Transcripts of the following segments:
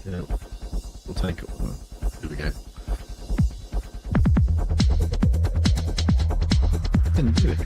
Yeah, we'll take it. Here we go. Didn't do it.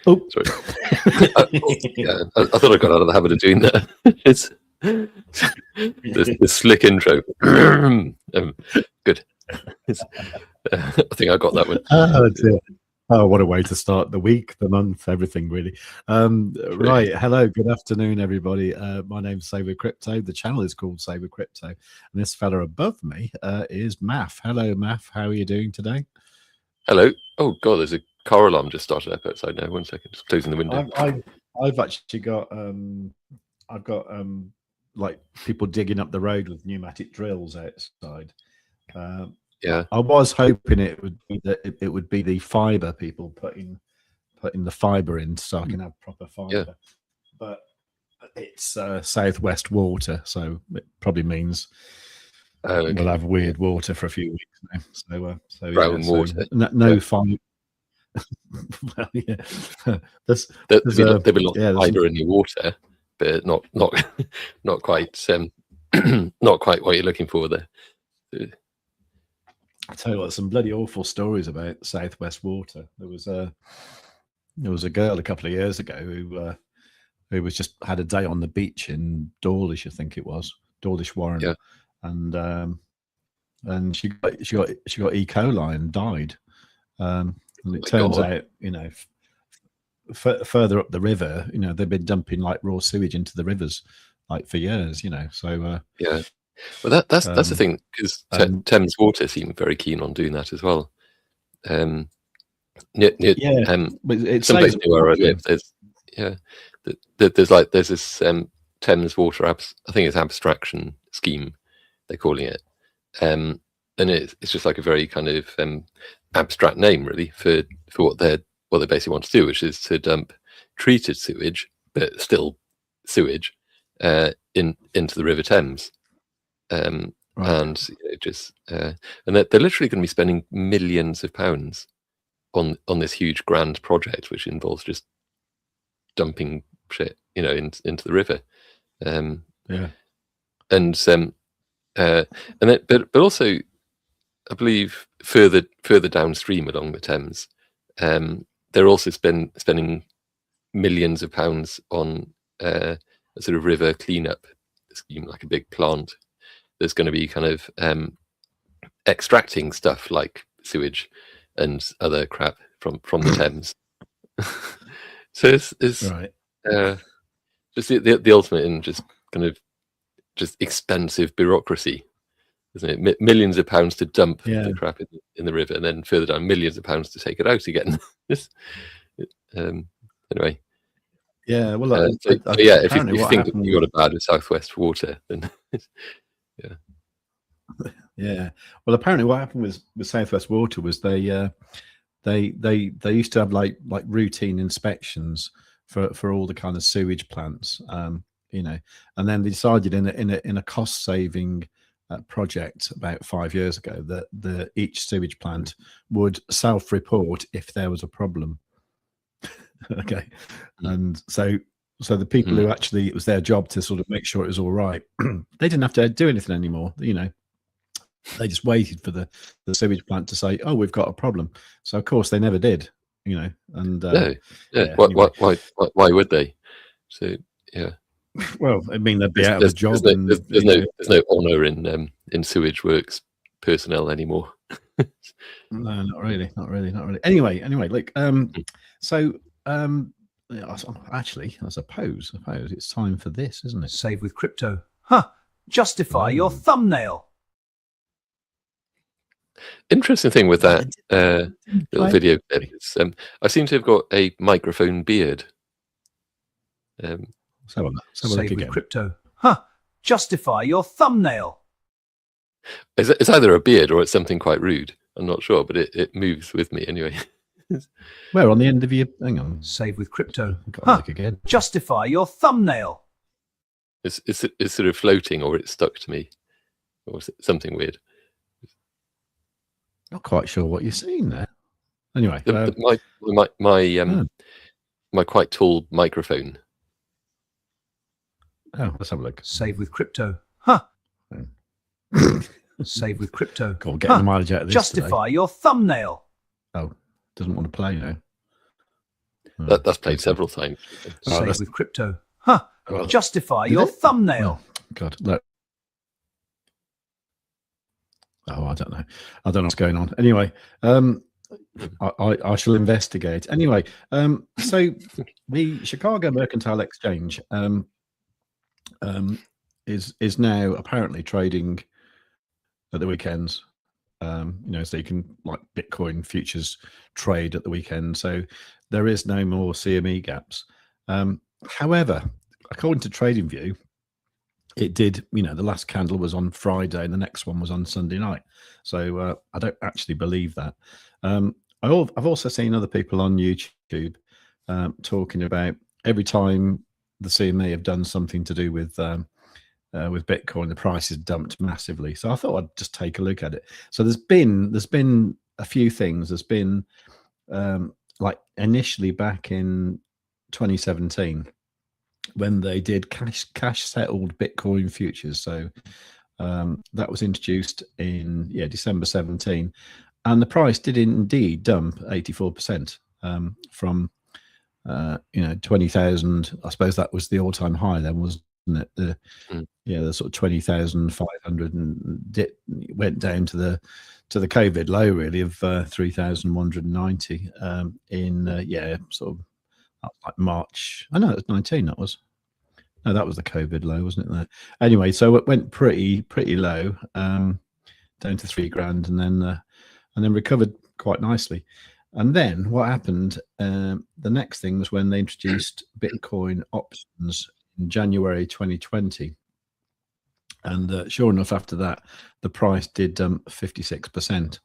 Oh, sorry. I thought I got out of the habit of doing that. It's the slick intro. Good. I think I got that one. Oh, what a way to start the week, the month, everything really. Right. Hello. Good afternoon, everybody. My name's Savewith Crypto. The channel is called Savewith Crypto. And this fella above me is Maff. Hello, Maff. How are you doing today? Hello. Oh, God, there's a car alarm just started up outside now. 1 second. Just closing the window. I've actually got, I've got like people digging up the road with pneumatic drills outside. Yeah, I was hoping it would be the fiber people putting the fiber in so I can have proper fiber, but it's Southwest water, so it probably means we'll have weird water for a few weeks now. So brown water. No fiber. Well, yeah, there'll be lots of fiber in your water, but not quite not quite what you're looking for there. I tell you what, some bloody awful stories about Southwest water. There was a girl a couple of years ago who was just had a day on the beach in Dawlish, I think it was Dawlish Warren, and she got E. coli and died. And it turns out, you know, further up the river, you know, they've been dumping like raw sewage into the rivers like for years, you know. So well, that's the thing, because Thames Water seem very keen on doing that as well. But it's someplace near where I live. There's this Thames Water I think it's abstraction scheme they're calling it, and it's just like a very kind of abstract name really for what they basically want to do, which is to dump treated sewage, but still sewage, into the River Thames. Right. And and they're literally going to be spending millions of pounds on this huge grand project, which involves just dumping shit, you know, into the river. But also, I believe further downstream along the Thames, they're also spending millions of pounds on a sort of river cleanup scheme, like a big plant. There's going to be kind of extracting stuff like sewage and other crap from the Thames. So it's Right. just the ultimate in just kind of just expensive bureaucracy, isn't it? Millions of pounds to dump Yeah. the crap in the river, and then further down, millions of pounds to take it out again. Anyway. Yeah. Well, So yeah, if apparently you what think that happened you got a bad with Southwest Water, then yeah. Yeah. Well, apparently what happened with Southwest Water was they used to have like routine inspections for all the kind of sewage plants, you know, and then they decided in a cost saving project about 5 years ago that each sewage plant would self-report if there was a problem. Okay. And so the people who actually, it was their job to sort of make sure it was all right, they didn't have to do anything anymore, you know. They just waited for the sewage plant to say, "Oh, we've got a problem." So of course they never did, you know. And No, yeah, why, anyway. why would they? So yeah, Well, I mean, they'd be out of a job, there's no honour in sewage works personnel anymore. No, not really. Anyway, look. So yeah, actually, I suppose it's time for this, isn't it? Save with crypto. Huh. Justify your thumbnail. Interesting thing with that little video clip is I seem to have got a microphone beard. Save with crypto. Huh. Justify your thumbnail. It's either a beard or it's something quite rude. I'm not sure, but it moves with me anyway. Where on the end of your? Hang on. Save with crypto. Huh. Look again. Justify your thumbnail. It's sort of floating, or it's stuck to me, or something weird. Not quite sure what you're seeing there. Anyway, my quite tall microphone. Oh, let's have a look. Save with crypto. Huh. Save with crypto. Go on, get the mileage out of this. Justify your thumbnail. Oh, doesn't want to play now. That's played several times. Save with crypto. Huh. Well, justify your thumbnail. Oh, God, look. Oh, I don't know what's going on. Anyway, I shall investigate. Anyway, so the Chicago Mercantile Exchange is now apparently trading at the weekends. You know, so you can like Bitcoin futures trade at the weekend. So there is no more CME gaps. However, according to TradingView, it did, you know, the last candle was on Friday and the next one was on Sunday night. So I don't actually believe that. I've also seen other people on YouTube talking about every time the CME have done something to do with Bitcoin, the price is dumped massively. So I thought I'd just take a look at it. So there's been a few things. There's been like initially back in 2017, when they did cash settled Bitcoin futures. So that was introduced in December 17, and the price did indeed dump 84% from 20,000. I suppose that was the all-time high then, wasn't it? The sort of 20,500, and went down to the COVID low really of 3,190 in sort of like March. I know it was 19. That was the COVID low, wasn't it? Anyway, so it went pretty low, down to $3,000, and then recovered quite nicely. And then what happened? The next thing was when they introduced Bitcoin options in January 2020, and sure enough, after that, the price did dump 56%,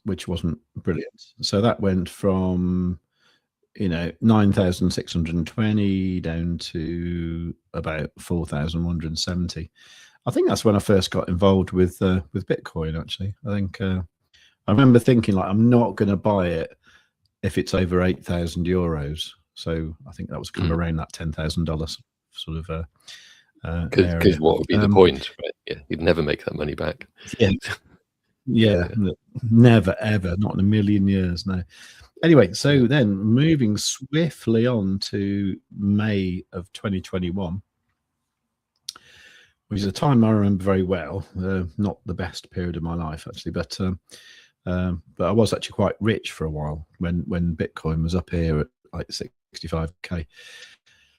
which wasn't brilliant. So that went from 9,620 down to about 4,170. I think that's when I first got involved with Bitcoin. Actually, I think I remember thinking like, I'm not going to buy it if it's over 8,000 euros. So I think that was kind of around that $10,000 sort of. Because what would be the point, right? Yeah, you'd never make that money back. Yeah, never ever, not in a million years. No. Anyway, so then moving swiftly on to May of 2021, which is a time I remember very well. Not the best period of my life, actually, but I was actually quite rich for a while when Bitcoin was up here at like 65k.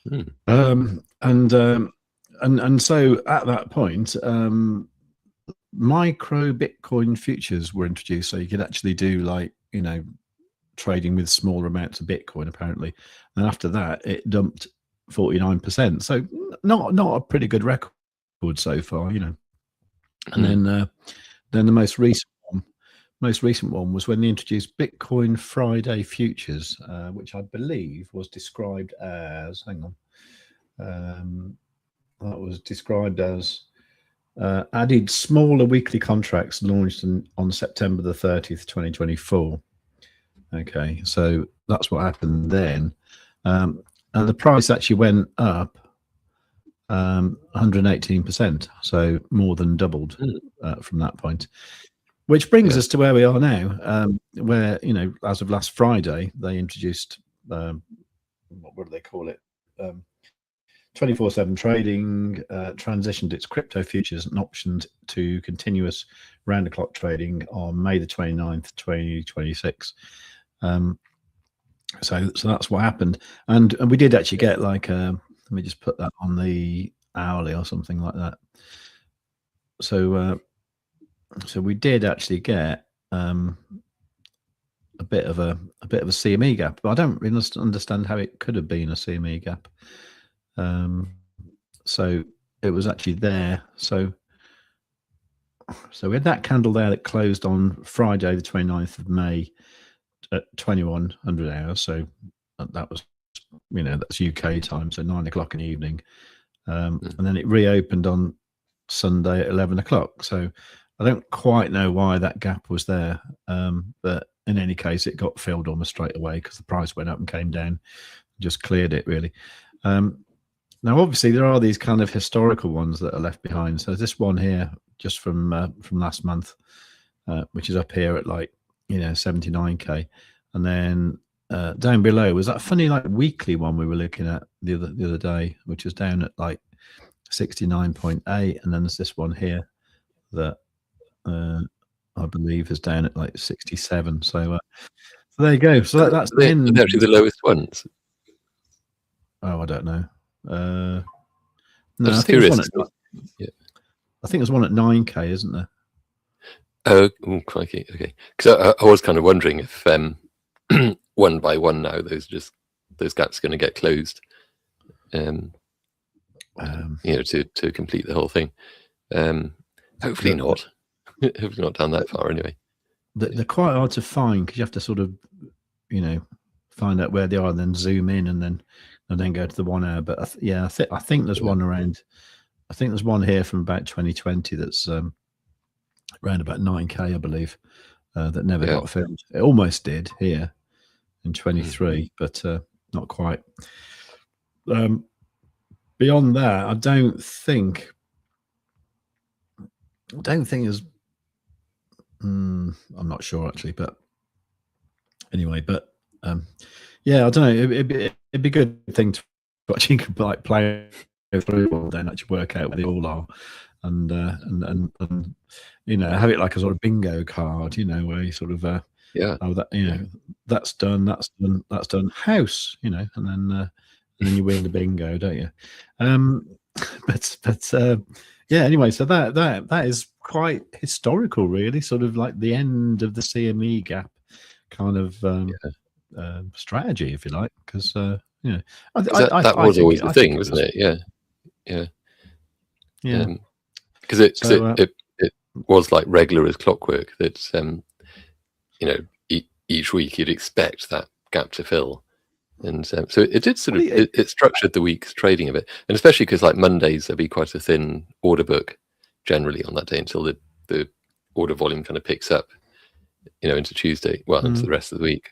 Mm. And so at that point, micro Bitcoin futures were introduced, so you could actually do like, you know, trading with smaller amounts of Bitcoin apparently. And after that, it dumped 49%. So not a pretty good record so far, you know. And then the most recent one was when they introduced Bitcoin Friday futures, which I believe was described as, that was described as added smaller weekly contracts launched on September the 30th, 2024. Okay, so that's what happened then. And the price actually went up 118%, so more than doubled from that point. Which brings us to where we are now, where, you know, as of last Friday, they introduced, what do they call it? 24/7 trading, transitioned its crypto futures and options to continuous round-the-clock trading on May the 29th, 2026. So that's what happened. And we did actually get like, let me just put that on the hourly or something like that. So we did actually get a bit of a CME gap, but I don't really understand how it could have been a CME gap. So it was actually there. So we had that candle there that closed on Friday, the 29th of May at 2100 hours. So that was, you know, that's UK time, so 9 o'clock in the evening. And then it reopened on Sunday at 11 o'clock. So I don't quite know why that gap was there. But in any case, it got filled almost straight away because the price went up and came down, just cleared it really. Now, obviously, there are these kind of historical ones that are left behind. So this one here, just from last month, which is up here at like, you know, 79k, and then down below was that funny like weekly one we were looking at the other day, which was down at like 69.8, and then there's this one here that I believe is down at like 67. So there you go. So that's they're actually the lowest ones. Oh, I don't know. No, I think there's one I think there's one at 9k, isn't there? Oh, crikey. Okay, because I was kind of wondering if one by one now those gaps are going to get closed, you know, to complete the whole thing. Hopefully not. Hopefully not down that far anyway. They're quite hard to find because you have to sort of, you know, find out where they are and then zoom in and then go to the 1 hour. But I think there's one around. I think there's one here from about 2020 that's around about 9k, I believe, that never got filmed. It almost did here in 23, but not quite. Beyond that, I don't think there's. I'm not sure actually, but anyway, but yeah, I don't know. It'd be a good thing to actually like play through all day and actually work out where they all are, and you know, have it like a sort of bingo card, you know, where you sort of oh, that, you know, that's done, house, you know, and then you win the bingo, don't you? But yeah, anyway, so that is quite historical, really, sort of like the end of the CME gap kind of strategy, if you like, because you know, that was always the thing, wasn't it? Yeah. Because it was like regular as clockwork that you know, each week you'd expect that gap to fill, and so it did sort of it structured the week's trading a bit, and especially because like Mondays there'd be quite a thin order book generally on that day until the order volume kind of picks up, you know, into Tuesday, well, into the rest of the week.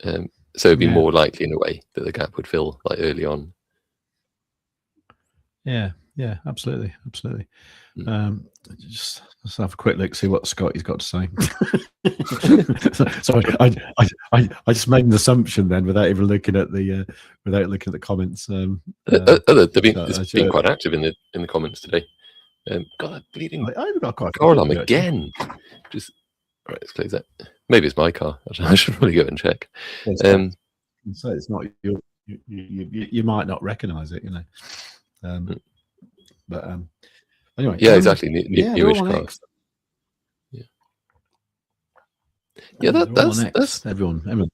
So it'd be more likely in a way that the gap would fill like early on. Yeah, absolutely. Just let's have a quick look, see what Scotty's got to say. Sorry, I just made an assumption then without even looking at the comments. It's been quite active in the comments today. God, that bleeding I've got quite car alarm again. Just all right, let's close that. maybe it's my car. I should probably go and check. So it's not you might not recognize it, you know. But anyway, yeah, exactly. Yeah, Newish car. Yeah, that's everyone.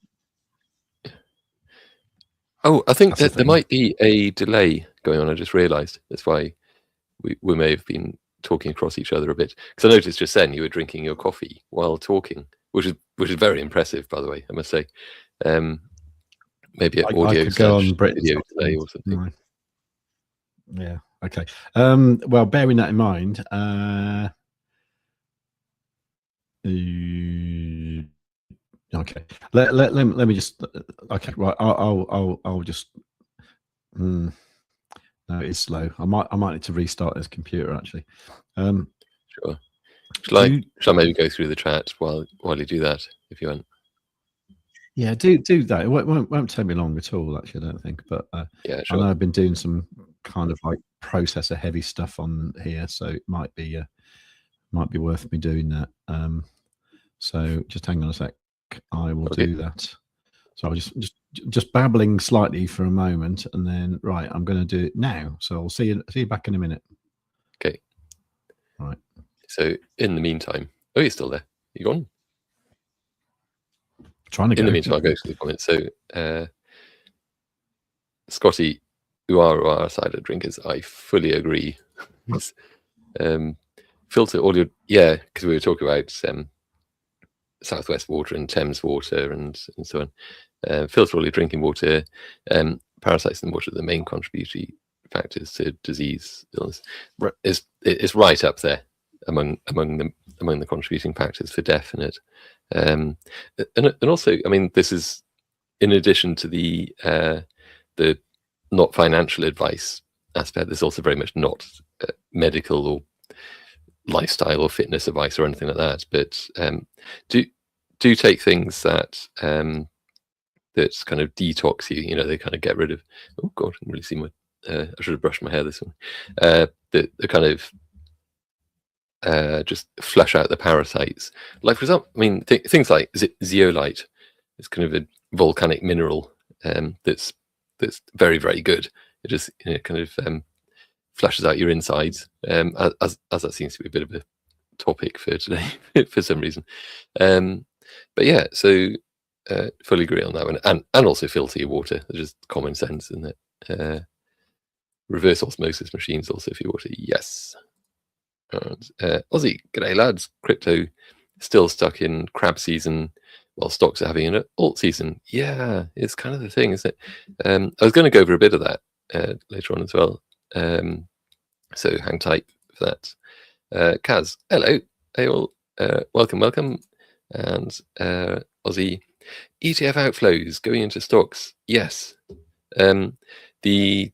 Oh, I think that there might be a delay going on. I just realised that's why we may have been talking across each other a bit. Because I noticed just then you were drinking your coffee while talking, which is very impressive, by the way. I must say. Maybe an audio video delay or something. Right. Yeah. Okay. Well, bearing that in mind, okay. Let me just. Okay. Right. I'll just. No, it's slow. I might need to restart this computer actually. Sure. Shall I maybe go through the chat while you do that, if you want? Yeah, do that. It won't take me long at all, actually, I don't think. But yeah, sure. I know I've been doing some kind of like processor heavy stuff on here, so it might be worth me doing that. So just hang on a sec. I will do that. So I'll just babbling slightly for a moment, and then right, I'm going to do it now. So I'll see you back in a minute. Okay. Right. So in the meantime, oh, you're still there. You gone? Trying to go. In the meantime, I'll go to the comments. So Scotty, Uara cider drinkers, I fully agree. Filter all your because we were talking about Southwest water and Thames water and so on. Filter all your drinking water. Parasites in the water are the main contributory factors to disease, illness. It's right up there among the contributing factors for definite. And also, I mean, this is in addition to the not financial advice aspect. There's also very much not medical or lifestyle or fitness advice or anything like that. But do take things that that's kind of detox you. You know, they kind of get rid of. Oh God, I didn't really see my. I should have brushed my hair this one. The kind of just flush out the parasites. Like for example, I mean things like zeolite. It's kind of a volcanic mineral that's very, very good. It just kind of flushes out your insides, as that seems to be a bit of a topic for today for some reason. But yeah, so fully agree on that one, and also filter your water. There's just common sense in it. Reverse osmosis machines also for your water. Yes. And Aussie, g'day lads. Crypto still stuck in crab season while stocks are having an alt season. Yeah, it's kind of the thing, isn't it? I was going to go over a bit of that later on as well. So hang tight for that. Kaz, hello. Hey all, welcome. And Aussie, ETF outflows going into stocks. Yes. The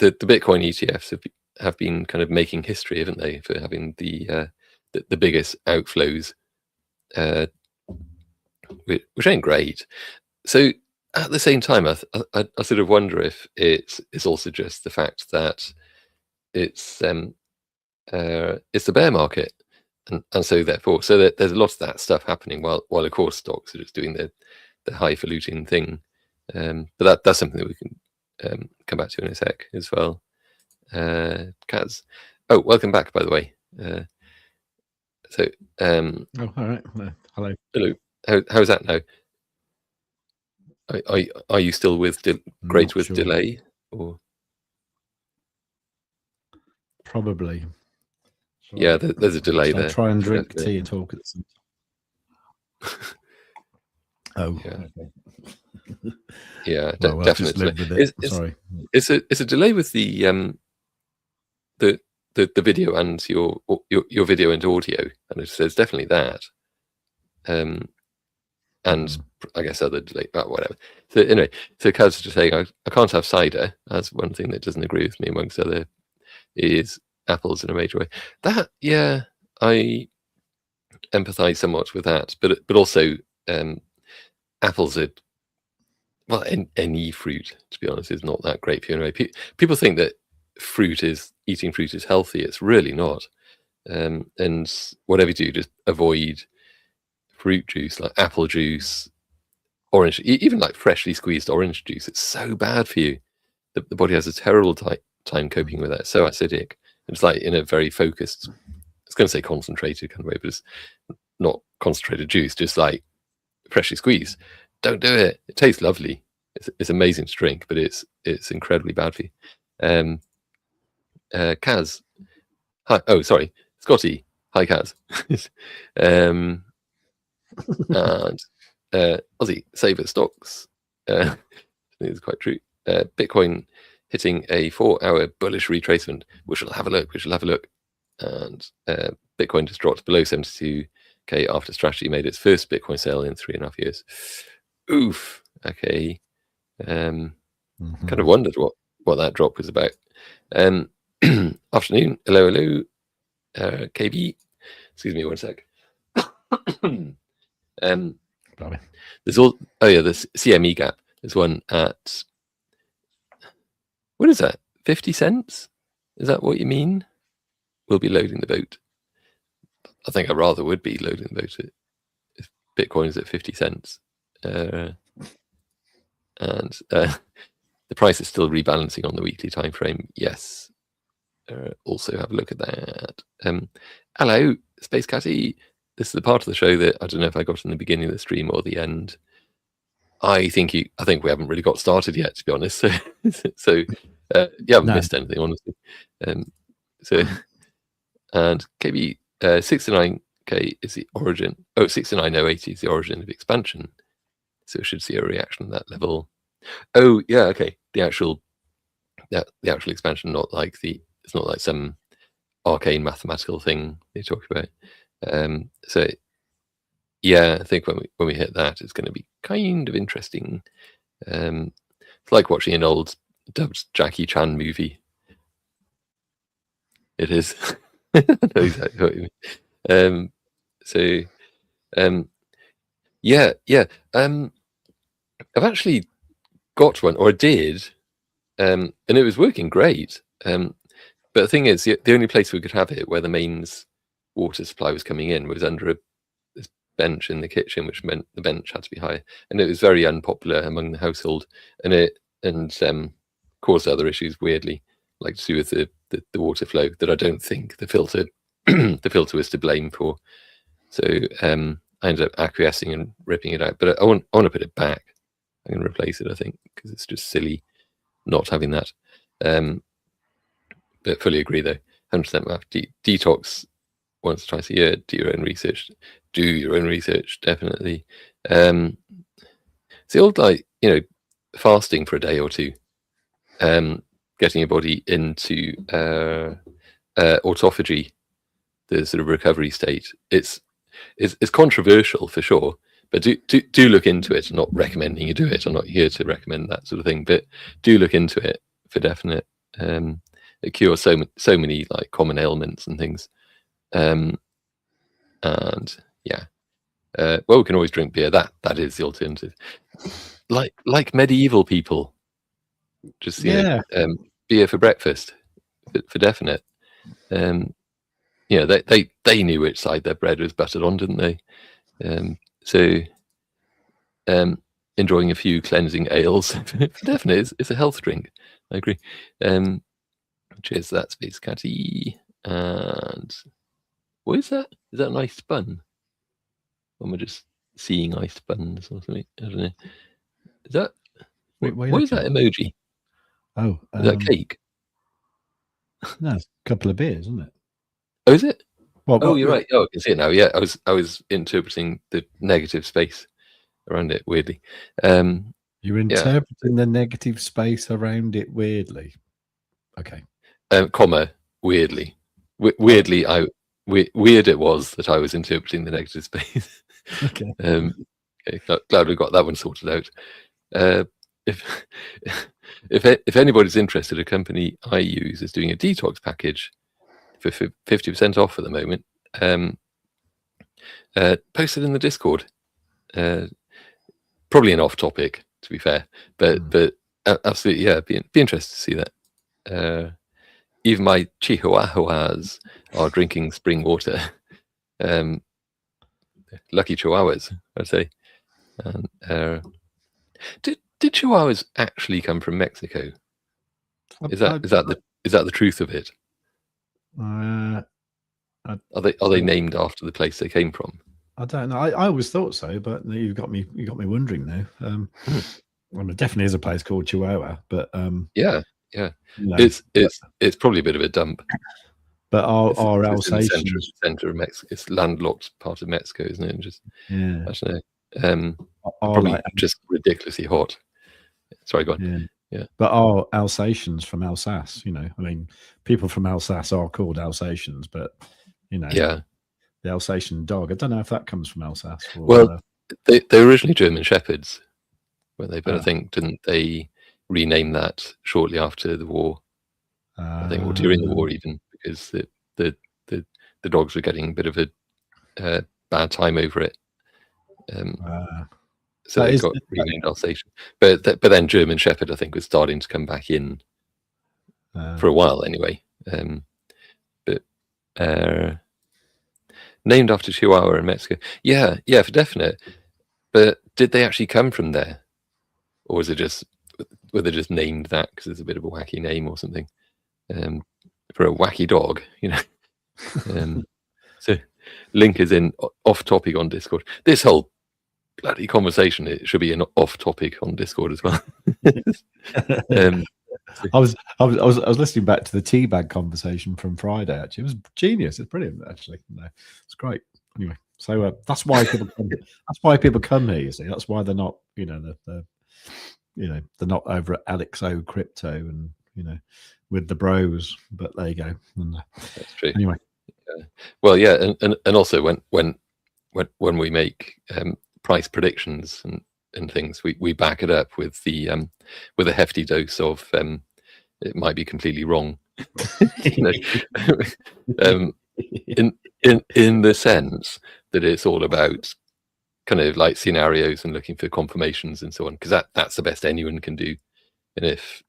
Bitcoin ETFs have been kind of making history, haven't they, for having the biggest outflows, which ain't great. So at the same time, I sort of wonder if it's also just the fact that it's the bear market, and so therefore, that there's a lot of that stuff happening while of course stocks are just doing the highfalutin thing. But that's something that we can come back to in a sec as well. Kaz, oh, welcome back, by the way. Oh, all right. Hello. How's that now? Are you still with delay or? Probably. Yeah, there's a delay there. Try and drink tea and talk at the same time. Oh, yeah. Okay. Yeah, well, definitely. Sorry, it's a delay with the video and your video and audio, and there's definitely that. And I guess other delay, whatever. So anyway, so Kaz is just saying I can't have cider. That's one thing that doesn't agree with me, amongst other, is apples in a major way. That, yeah, I empathise somewhat with that, but also apples are, well, any fruit, to be honest, is not that great for you anyway. People think that eating fruit is healthy. It's really not. And whatever you do, just avoid fruit juice, like apple juice, orange, even like freshly squeezed orange juice. It's so bad for you. The body has a terrible time coping with that. It's so acidic. It's like in a very focused, I was going to say concentrated kind of way, but it's not concentrated juice, just like freshly squeezed. Don't do it. It tastes lovely. It's amazing to drink, but it's incredibly bad for you. Kaz, hi. Oh, sorry, Scotty. Hi, Kaz. And Aussie saver stocks. I think it's quite true. Bitcoin hitting a 4-hour bullish retracement. We shall have a look. And Bitcoin just dropped below 72k after Strategy made its first Bitcoin sale in 3.5 years. Oof. Okay. Kind of wondered what that drop was about. Afternoon. Hello. KB. Excuse me 1 sec. There's the CME gap. There's one at, what is that? 50 cents? Is that what you mean? We'll be loading the boat. I think I rather would be loading the boat if Bitcoin is at 50 cents. And the price is still rebalancing on the weekly time frame. Yes. Also have a look at that. Hello, Space Catty. This is the part of the show that I don't know if I got in the beginning of the stream or the end. I think we haven't really got started yet, to be honest. So you haven't missed anything, honestly. And KB 69k is the origin. 69,080 is the origin of expansion. So we should see a reaction at that level. Oh yeah, okay. The actual expansion, it's not like some arcane mathematical thing they talk about. So yeah, I think when we hit that, it's going to be kind of interesting. It's like watching an old dubbed Jackie Chan movie. It is. I know exactly what you mean. I've actually got one, or I did, and it was working great. But the thing is, the only place we could have it where the mains water supply was coming in was under this bench in the kitchen, which meant the bench had to be higher, and it was very unpopular among the household, and caused other issues, weirdly, like to do with the water flow that I don't think the filter was to blame for. So I ended up acquiescing and ripping it out, but I want to put it back. I'm going to replace it, I think, because it's just silly not having that. But fully agree, though. 100% math. Detox once or twice a year. Do your own research. Definitely. It's the old, fasting for a day or two. Getting your body into autophagy, the sort of recovery state. It's controversial for sure, but do look into it. I'm not recommending you do it. I'm not here to recommend that sort of thing, but do look into it for definite. It cures so many like common ailments and things. And yeah, well, we can always drink beer. That is the alternative. Like medieval people, just beer for breakfast, for definite. They knew which side their bread was buttered on, didn't they? Enjoying a few cleansing ales, for definite, it's a health drink. I agree. Cheers to that, Space Catty. And what is that? Is that an iced bun? Or am I just seeing iced buns or something? I don't know. Is that what is that emoji? Oh, is that cake? No, it's a couple of beers, isn't it? Oh, is it? You're right. Oh, I can see it now. Yeah, I was interpreting the negative space around it weirdly. You're interpreting the negative space around it weirdly. Okay. Comma weirdly. Weirdly, weird it was that I was interpreting the negative space. Okay. Okay, glad we got that one sorted out. If anybody's interested, a company I use is doing a detox package for 50% off at the moment. Post it in the Discord. Probably an off topic, to be fair, but absolutely, yeah, be interested to see that. Even my chihuahuas are drinking spring water. lucky chihuahuas, I'd say. And, did chihuahuas actually come from Mexico? Is that the truth of it? Are they named after the place they came from? I don't know. I always thought so, but you've got me wondering now. Well, it definitely is a place called Chihuahua, but yeah, you know, it's probably a bit of a dump. But our it's Alsatians, center of Mexico, it's landlocked part of Mexico, isn't it? Just yeah, I don't know. Probably just ridiculously hot. Sorry, go on. Yeah. But our Alsatians from Alsace, I mean, people from Alsace are called Alsatians, but yeah, the Alsatian dog. I don't know if that comes from Alsace. Or, well, they were originally German Shepherds, weren't they? But I think didn't they rename that shortly after the war? I think, or during the war even, because the dogs were getting a bit of a bad time over it. So they got renamed Alsatian. But then German Shepherd, I think, was starting to come back in for a while anyway. But named after Chihuahua in Mexico. Yeah, for definite. But did they actually come from there? Or were they just named that because it's a bit of a wacky name or something? For a wacky dog, So link is in off topic on Discord. This whole bloody conversation, it should be an off topic on Discord as well. I was listening back to the teabag conversation from Friday. Actually, it was genius. It's brilliant. Actually, it's great. Anyway, so that's why people come. That's why people come here. You see, that's why they're not. They're not over at Alexo Crypto and with the bros. But there you go. And, that's true. Anyway, well, yeah, and also when we make price predictions and things, we back it up with a hefty dose of it might be completely wrong. In the sense that it's all about kind of like scenarios and looking for confirmations and so on, because that's the best anyone can do. And if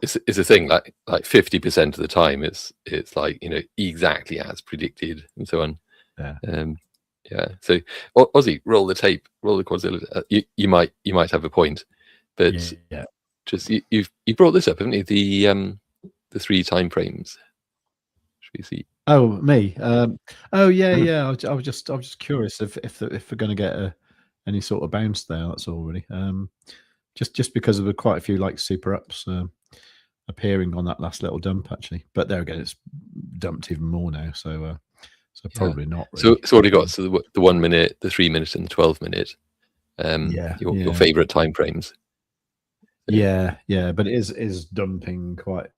it's a thing like 50% of the time it's like exactly as predicted and so on. Yeah. So Ozzy, roll the tape, roll the Quadzilla. You might have a point, but just you brought this up, haven't you? The 3 time frames. Should we see? Oh, me. I was just curious if we're going to get any sort of bounce there. That's all really. Just because there were quite a few like super ups appearing on that last little dump actually, but there again, it's dumped even more now. So probably not. Really. So what do you got? So the 1 minute, the 3 minute, and the 12 minute. Your favorite time frames. Yeah, but it is dumping quite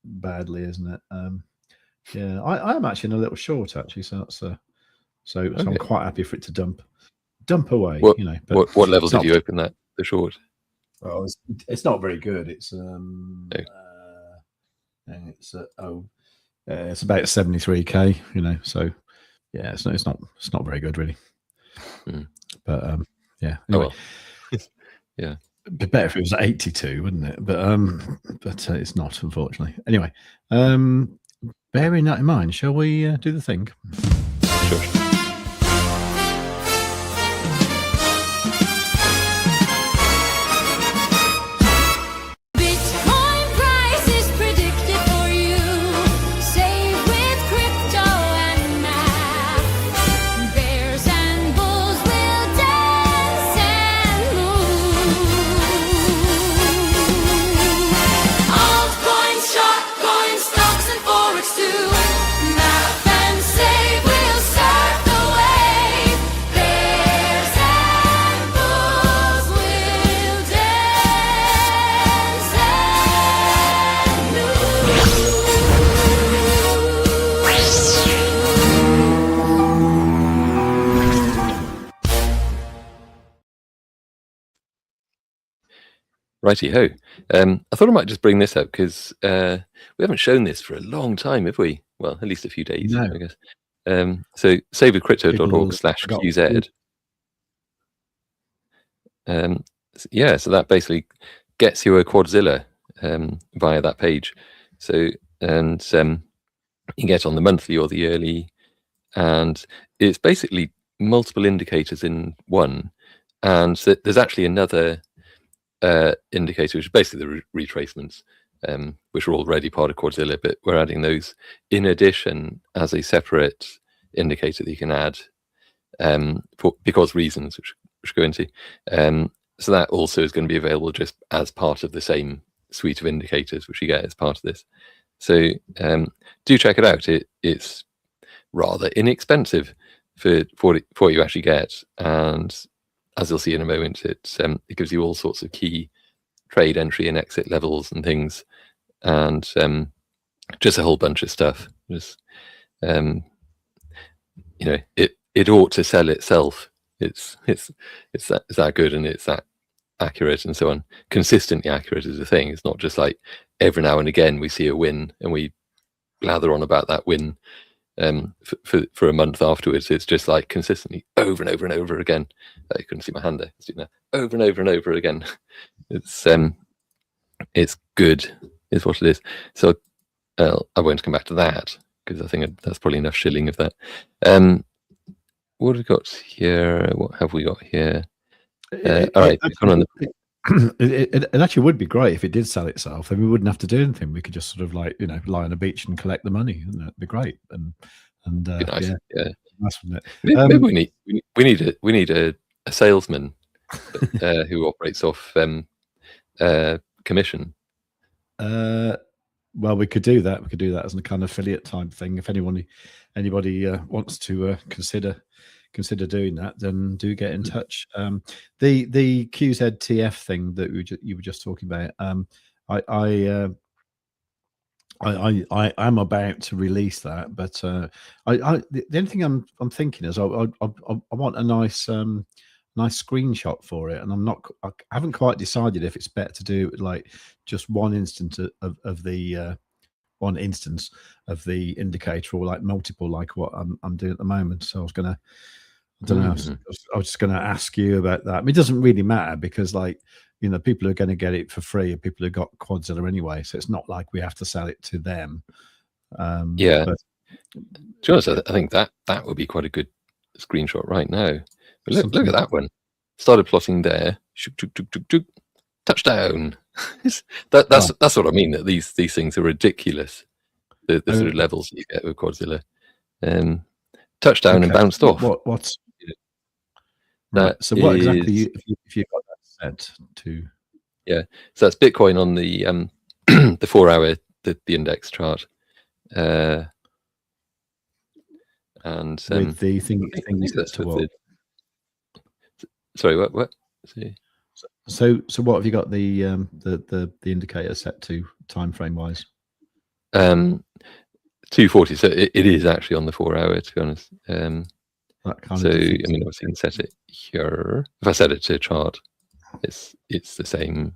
badly, isn't it? I am actually in a little short actually, so that's so I'm quite happy for it to dump away. But what level did you open that the short? Oh, it's not very good. It's it's about 73k. So yeah, it's not very good really. But anyway. Oh, well. Yeah. It'd be better if it was 82, wouldn't it? But it's not, unfortunately. Anyway, bearing that in mind, shall we do the thing? Sure. Righty ho. I thought I might just bring this up because we haven't shown this for a long time, have we? Well, at least a few days, I guess. So savewith.crypto.org/QZ. So that basically gets you a Quadzilla via that page. So you get on the monthly or the yearly and it's basically multiple indicators in one. And so there's actually another indicator, which is basically the retracements, which are already part of Quadzilla, but we're adding those in addition as a separate indicator that you can add because reasons, which go into. So that also is going to be available just as part of the same suite of indicators, which you get as part of this. So do check it out. It's rather inexpensive for what you actually get, and as you'll see in a moment, it gives you all sorts of key trade entry and exit levels and things, and just a whole bunch of stuff. Just you know, it ought to sell itself. It's that good, and it's that accurate and so on. Consistently accurate is the thing. It's not just like every now and again we see a win and we blather on about that win for a month afterwards. It's just like consistently over and over and over again. You couldn't see my hand there. It's doing that over and over and over again. It's good, is what it is. So I won't come back to that because I think that's probably enough shilling of that. What have we got here? What have we got here? All right, it actually would be great if it did sell itself, and we wouldn't have to do anything. We could just sort of like, you know, lie on a beach and collect the money, and that'd be great. And be nice. Yeah. Nice, wouldn't it? Maybe we need a salesman who operates off commission. Well, we could do that. We could do that as a kind of affiliate type thing. If anybody wants to consider doing that, then do get in touch. The QZTF thing that you were just talking about, I am about to release that, but the only thing I'm thinking is I want a nice screenshot for it, and I haven't quite decided if it's better to do like just one instance of the one instance of the indicator, or like multiple, like what I'm doing at the moment. So I was gonna, I don't know, I was just gonna ask you about that. I mean, it doesn't really matter because, like, you know, people are going to get it for free, and people who got Quadzilla anyway, so it's not like we have to sell it to them. Yeah, but, to be honest, I think that would be quite a good screenshot right now. But look at that one. Started plotting there. Touchdown. That's what I mean. That these things are ridiculous. The sort of levels you get with Quadzilla. Touchdown and bounced off. What's that? So what exactly if you got that set to? Yeah, so that's Bitcoin on the the 4-hour the index chart, and with the thing set to what? Sorry, what? See. So what have you got the indicator set to time frame wise? 240. So it is actually on the 4-hour, to be honest. That kind so of I mean, obviously, you can set it here. If I set it to a chart, it's the same.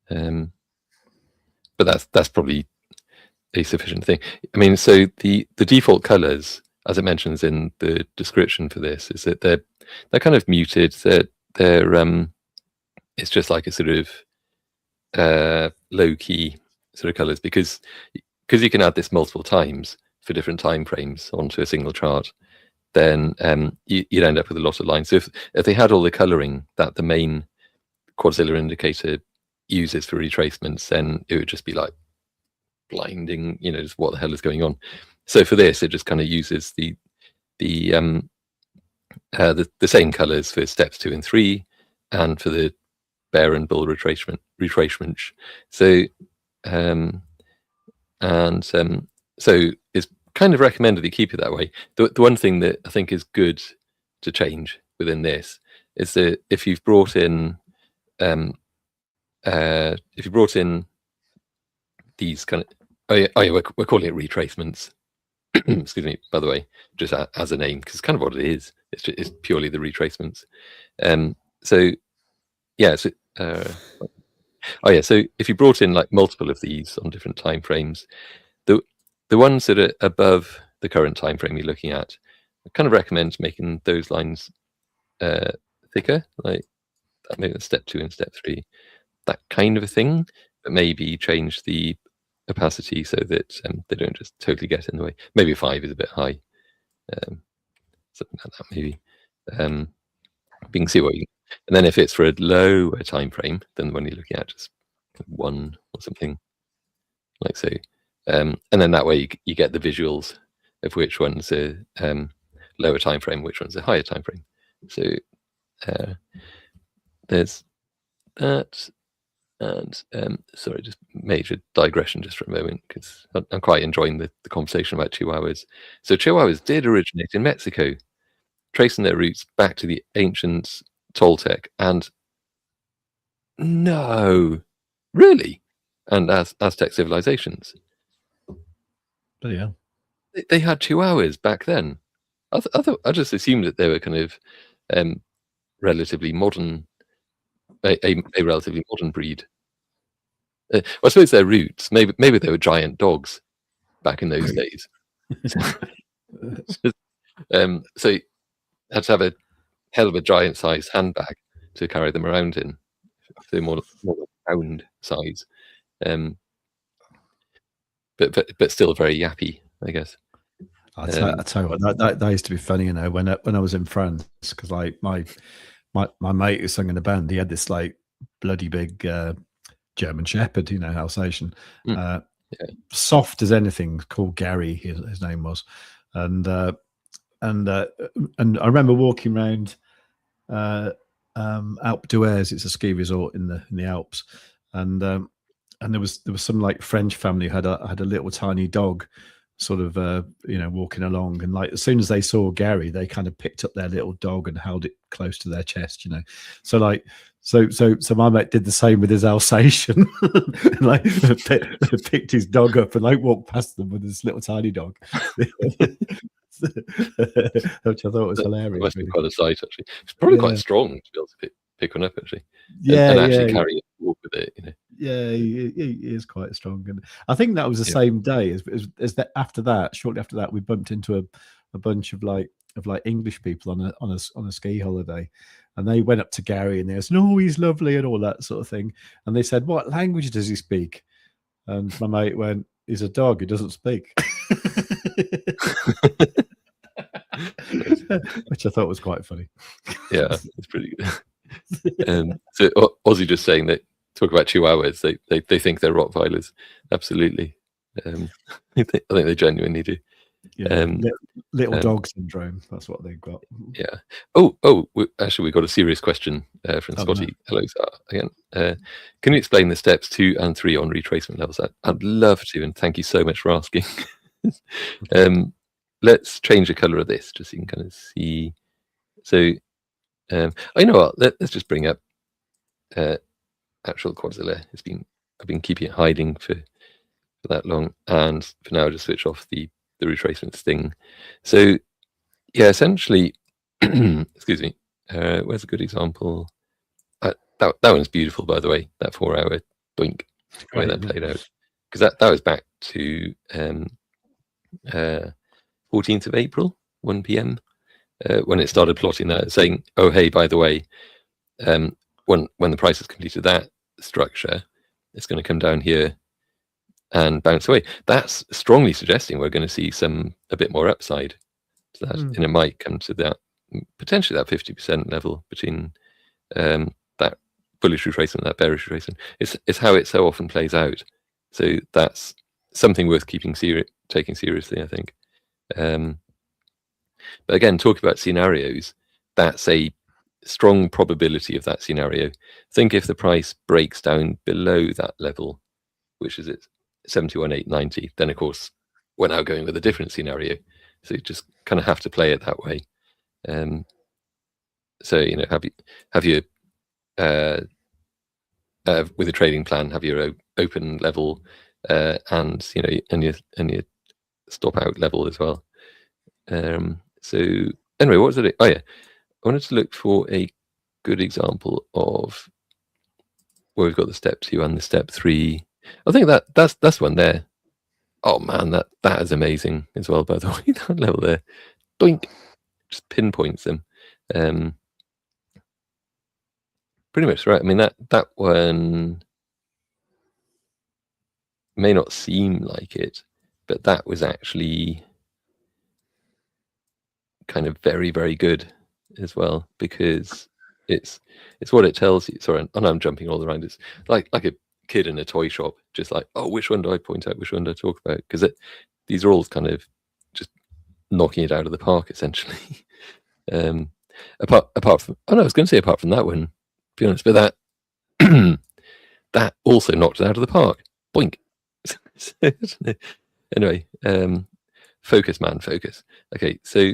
But that's probably a sufficient thing. I mean, so the default colors, as it mentions in the description for this, is that they're kind of muted. They're it's just like a sort of low key sort of colors because you can add this multiple times for different time frames onto a single chart. Then you'd end up with a lot of lines. So if they had all the coloring that the main Quadzilla indicator uses for retracements, then it would just be like blinding, you know, just what the hell is going on. So for this, it just kind of uses the same colors for steps 2 and 3, and for the bear and bull retracement. So so it's kind of recommended you keep it that way. The one thing that I think is good to change within this is that if you've brought in these kind of we're calling it retracements. Excuse me, by the way, just as a name, because it's kind of what it is. It's purely the retracements. So if you brought in like multiple of these on different time frames, the ones that are above the current time frame you're looking at, I kind of recommend making those lines thicker, like maybe step 2 and step 3, that kind of a thing. But maybe change the opacity so that they don't just totally get in the way. Maybe 5 is a bit high. something like that maybe. You can see what you. And then if it's for a lower time frame than the one you're looking at, just 1 or something like so. And then that way you get the visuals of which one's a lower time frame, which one's a higher time frame. So there's that. And sorry, just major digression just for a moment, because I'm quite enjoying the conversation about chihuahuas. So chihuahuas did originate in Mexico, tracing their roots back to the ancient Toltec and really, and Aztec civilizations. But yeah, they had chihuahuas back then. I just assumed that they were kind of relatively modern, a relatively modern breed. Well, I suppose their roots, maybe they were giant dogs back in those days. So you had to have a hell of a giant-sized handbag to carry them around in. They're more pound size, but still very yappy, I guess. I tell you what, that used to be funny, you know, when I was in France, because like my mate who sang in the band, he had this like bloody big German Shepherd, you know, Alsatian, soft as anything, called Gary, his name was, and I remember walking around Alpe d'Huez, it's a ski resort in the Alps, and there was some like French family who had a little tiny dog, sort of you know, walking along, and like as soon as they saw Gary, they kind of picked up their little dog and held it close to their chest, you know. So like so my mate did the same with his Alsatian, and like picked his dog up and like walked past them with this little tiny dog, which I thought was hilarious. It must be quite a sight, actually. It's probably quite strong to be able to pick one up, actually. Yeah, and actually carry it, walk with it, you know. Yeah, he is quite strong, and I think that was the same day as that. After that, shortly after that, we bumped into a bunch of like English people on a ski holiday, and they went up to Gary and they said, "Oh, he's lovely," and all that sort of thing. And they said, "What language does he speak?" And my mate went, "He's a dog. He doesn't speak," which I thought was quite funny. Yeah, it's pretty good. So Ozzy just saying that. Talk about chihuahuas. They think they're Rottweilers. Absolutely. I think they genuinely do. Yeah, little dog syndrome. That's what they've got. Yeah. Actually, we got a serious question from Scotty. No. Hello, again. Can you explain the steps 2 and 3 on retracement levels? I'd love to, and thank you so much for asking. Let's change the color of this just so you can kind of see. So, you know what? Let's just bring up. Actual Quadzilla. I've been keeping it hiding for that long, and for now, I'll just switch off the retracements thing. So, yeah, essentially, excuse me. Where's a good example? That one's beautiful, by the way. That 4-hour doink, the way that played out, because that was back to 14th of April, 1 p.m. When it started plotting that, saying, "Oh, hey, by the way." When the price has completed that structure, it's going to come down here and bounce away. That's strongly suggesting we're going to see a bit more upside to that, and it might come to that potentially that 50% level between that bullish retracement and that bearish retracement. It's how it so often plays out. So that's something worth taking seriously, I think. But again, talking about scenarios, that's a strong probability of that scenario. Think if the price breaks down below that level, which is at 71,890, then of course we're now going with a different scenario. So you just kind of have to play it that way. So you know, have your with a trading plan, have your open level and you know and your stop out level as well. So anyway, what was it? Oh yeah. I wanted to look for a good example of where we've got the step 2 and the step 3. I think that's one there. Oh man, that is amazing as well. By the way, that level there, doink, just pinpoints them. Pretty much right. I mean that one may not seem like it, but that was actually kind of very, very good as well, because it's what it tells you. Sorry, I know I'm jumping all around. It's like a kid in a toy shop, just like, oh, which one do I point out? Which one do I talk about? Because these are all kind of just knocking it out of the park, essentially. Apart from, oh no, I was going to say apart from that one, to be honest, but that that also knocked it out of the park. Boink. Anyway, focus, man, focus. Okay, so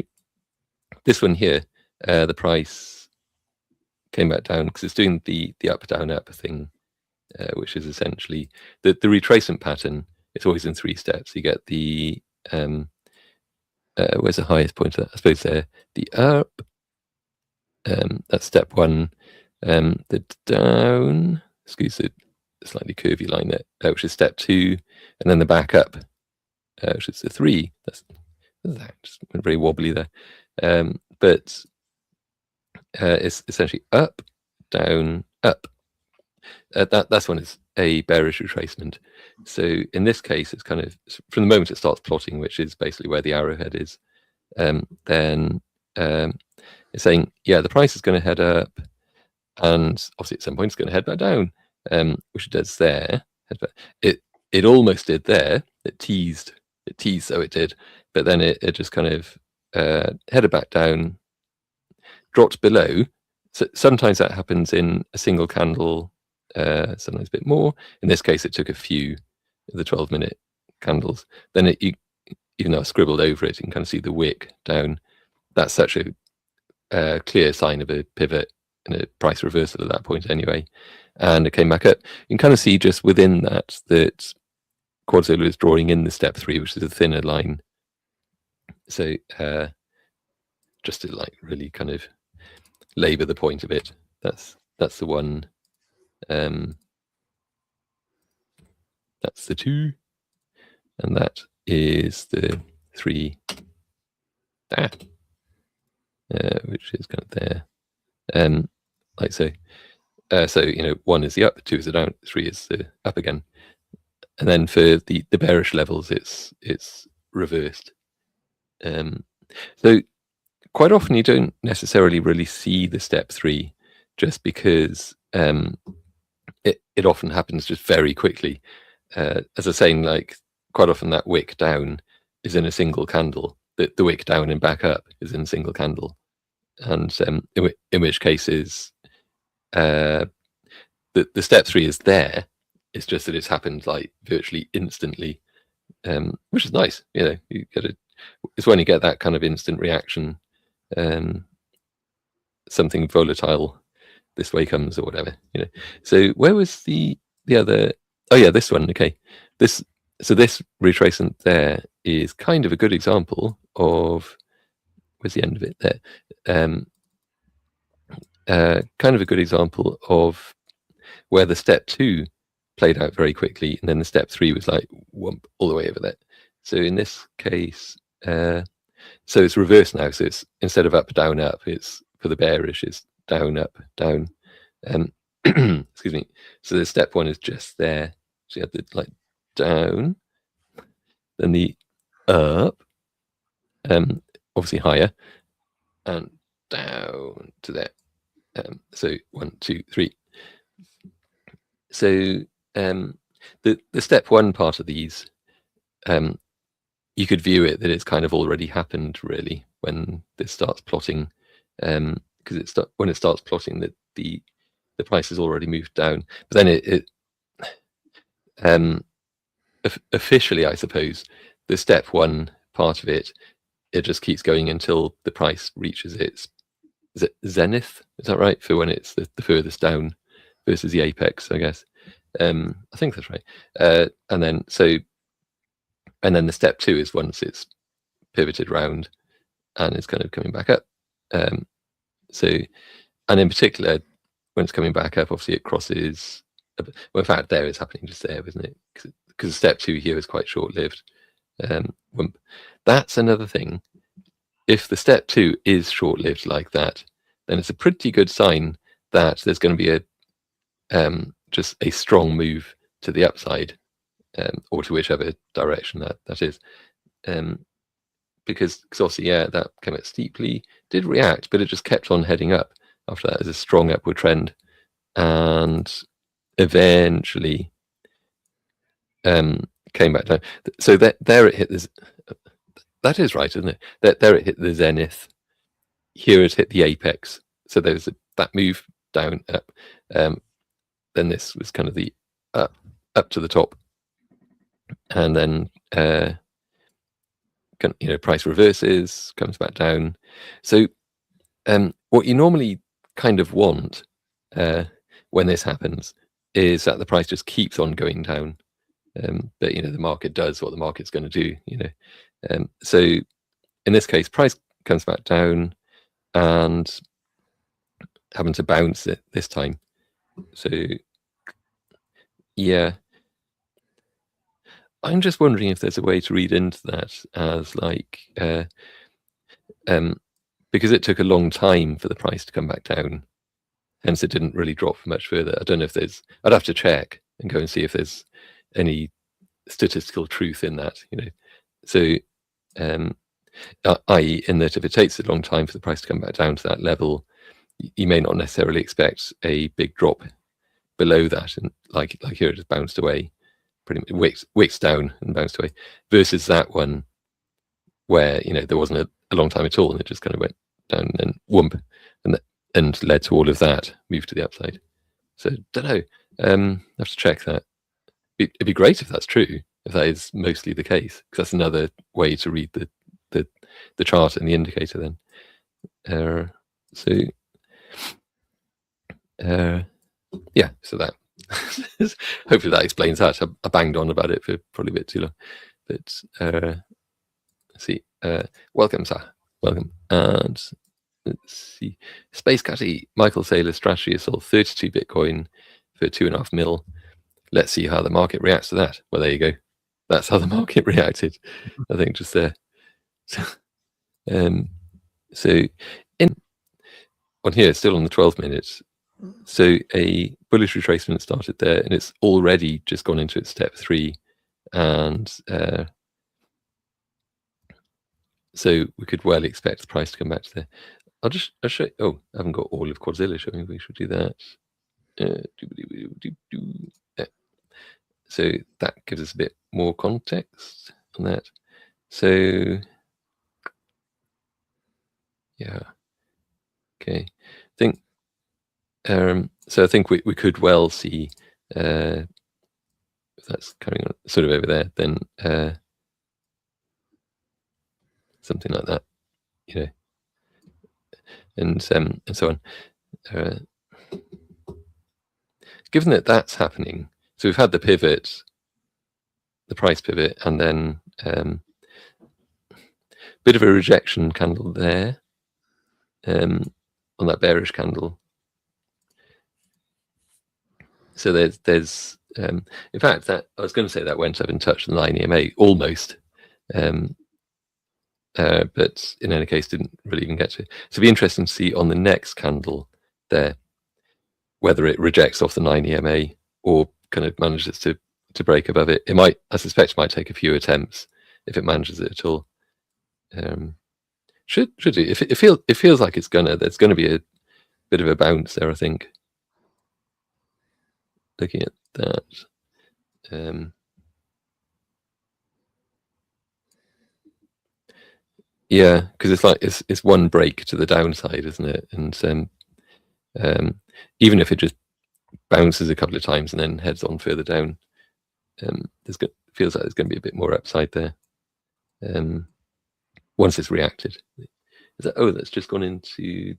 this one here, the price came back down because it's doing the up, down, up thing, which is essentially the retracement pattern. It's always in 3 steps. You get the where's the highest point? I suppose there, the up. That's step 1. The down, excuse the slightly curvy line there, which is step 2, and then the back up, which is the 3. That's just went very wobbly there, but it's essentially up, down, up. That's when it's a bearish retracement. So in this case, it's kind of from the moment it starts plotting, which is basically where the arrowhead is, then it's saying, yeah, the price is going to head up, and obviously at some point it's going to head back down, which it does there. It almost did there. It teased, so it did, but then it just kind of headed back down, dropped below. So sometimes that happens in a single candle, sometimes a bit more. In this case, it took a few of the 12-minute candles. Then even though I scribbled over it, you can kind of see the wick down. That's such a clear sign of a pivot and a price reversal at that point anyway. And it came back up. You can kind of see just within that Quadzilla is drawing in the step 3, which is a thinner line. So just to like really kind of labor the point of it, that's the one. That's the 2, and that is the 3. Which is kind of there, like so. So 1 is the up, 2 is the down, 3 is the up again, and then for the bearish levels, it's reversed. So quite often you don't necessarily really see the step 3, just because it often happens just very quickly. As I was saying, like quite often that wick down is in a single candle. The wick down and back up is in a single candle, and in which cases the step 3 is there. It's just that it's happened like virtually instantly, which is nice. You get it. It's when you get that kind of instant reaction. Something volatile this way comes or whatever. So where was the other? Oh yeah, this one. Okay, this retracement there is kind of a good example of, where's the end of it there? Kind of a good example of where the step 2 played out very quickly, and then the step 3 was like whoomp all the way over there. So in this case, so it's reversed now. So it's instead of up, down, up, it's for the bearish, it's down, up, down. Excuse me. So the step 1 is just there. So you have the like down, then the up, obviously higher, and down to there. So 1, 2, 3. So the step 1 part of these, you could view it that it's kind of already happened really when this starts plotting, because when it starts plotting that the price has already moved down. But then officially, I suppose, the step 1 part of it just keeps going until the price reaches its zenith. Is that right? For when it's the furthest down versus the apex, I guess. I think that's right. And then the step 2 is once it's pivoted round and it's kind of coming back up. And in particular, when it's coming back up, obviously it crosses. Well, in fact, there it's happening just there, isn't it? Because step 2 here is quite short-lived. That's another thing. If the step 2 is short-lived like that, then it's a pretty good sign that there's going to be just a strong move to the upside, or to whichever direction that is. because obviously, yeah, that came out steeply, did react, but it just kept on heading up after that as a strong upward trend, and eventually came back down. So there it hit this. That is right, isn't it? There it hit the zenith. Here it hit the apex. So there was that move down, up. Then this was kind of the up to the top, and then price reverses, comes back down. So what you normally kind of want when this happens is that the price just keeps on going down. But the market does what the market's going to do. So in this case, price comes back down and having to bounce it this time. So yeah, I'm just wondering if there's a way to read into that as like because it took a long time for the price to come back down, hence it didn't really drop much further. I don't know if there's, I'd have to check and go and see if there's any statistical truth in that, So i.e. in that if it takes a long time for the price to come back down to that level, you may not necessarily expect a big drop below that, and like here it just bounced away, pretty much wicks down and bounced away, versus that one where there wasn't a long time at all and it just kind of went down and whoomp and led to all of that move to the upside. So don't know, I have to check that. It'd be great if that's true, if that is mostly the case, because that's another way to read the chart and the indicator then. Yeah, so that hopefully that explains that. I banged on about it for probably a bit too long, but let's see. Welcome, sir. Welcome. And let's see. Space Catty, Michael Saylor's strategy is sold 32 Bitcoin for 2.5 mil. Let's see how the market reacts to that. Well, there you go. That's how the market reacted, I think, just there. So on here, still on the 12 minutes. So a bullish retracement started there, and it's already just gone into its step 3. And so we could well expect the price to come back to there. I'll show you. Oh, I haven't got all of Quadzilla showing. We should do that. So that gives us a bit more context on that. So yeah, okay. I think so. I think we could well see if that's carrying on sort of over there, then something like that, and so on. Given that that's happening, so we've had the pivot, the price pivot, and then bit of a rejection candle there on that bearish candle. So there's in fact, that I was going to say that went up and touched the 9 EMA almost, but in any case didn't really even get to it. So it'd be interesting to see on the next candle there whether it rejects off the 9 EMA or kind of manages to break above it. It might, I suspect, it might take a few attempts if it manages it at all. Should do. If it feels like there's gonna be a bit of a bounce there, I think. Looking at that, yeah, because it's like it's one break to the downside, isn't it? And even if it just bounces a couple of times and then heads on further down, feels like there's going to be a bit more upside there. Once it's reacted, that's just gone into.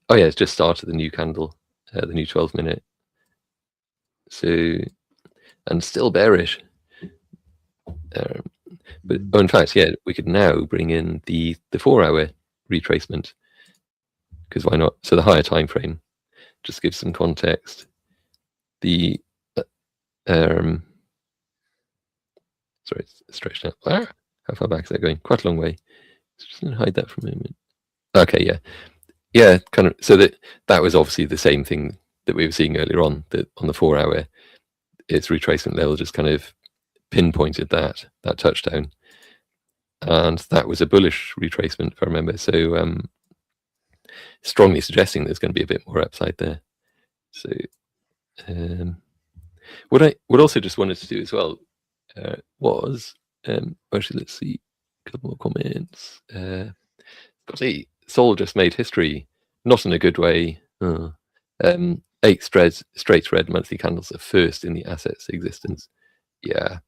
Oh yeah, it's just started the new candle, the new 12-minute. So, and still bearish. But in fact, yeah, we could now bring in the 4-hour retracement, because why not? So the higher time frame, just gives some context. The sorry, it's stretched out. How far back is that going? Quite a long way. Just gonna hide that for a moment. Okay, yeah, kind of. So that was obviously the same thing that we were seeing earlier on. That on the 4-hour, its retracement level just kind of pinpointed that touchdown. and that was a bullish retracement, if I remember. So strongly suggesting there's going to be a bit more upside there. So what I would also just wanted to do as well was actually, let's see, a couple more comments. See, Sol just made history, not in a good way. 8 straight red monthly candles are first in the asset's existence. Yeah,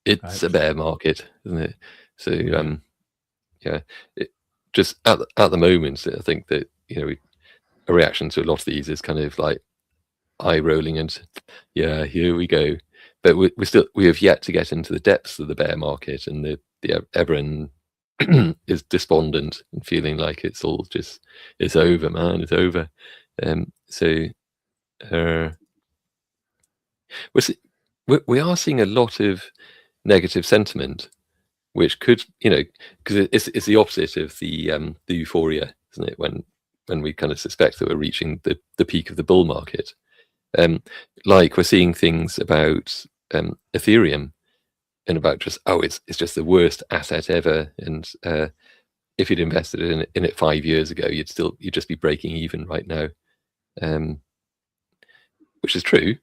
it's a bear market, isn't it? So yeah, just at the moment, I think that a reaction to a lot of these is kind of like eye rolling and yeah, here we go. But we have yet to get into the depths of the bear market, and everyone is despondent and feeling like it's all just, it's over, man, it's over. So we are seeing a lot of negative sentiment, which could, because it's the opposite of the euphoria, isn't it? When we kind of suspect that we're reaching the peak of the bull market. Like we're seeing things about Ethereum and about just, it's just the worst asset ever, and if you'd invested in it 5 years ago, you'd just be breaking even right now, which is true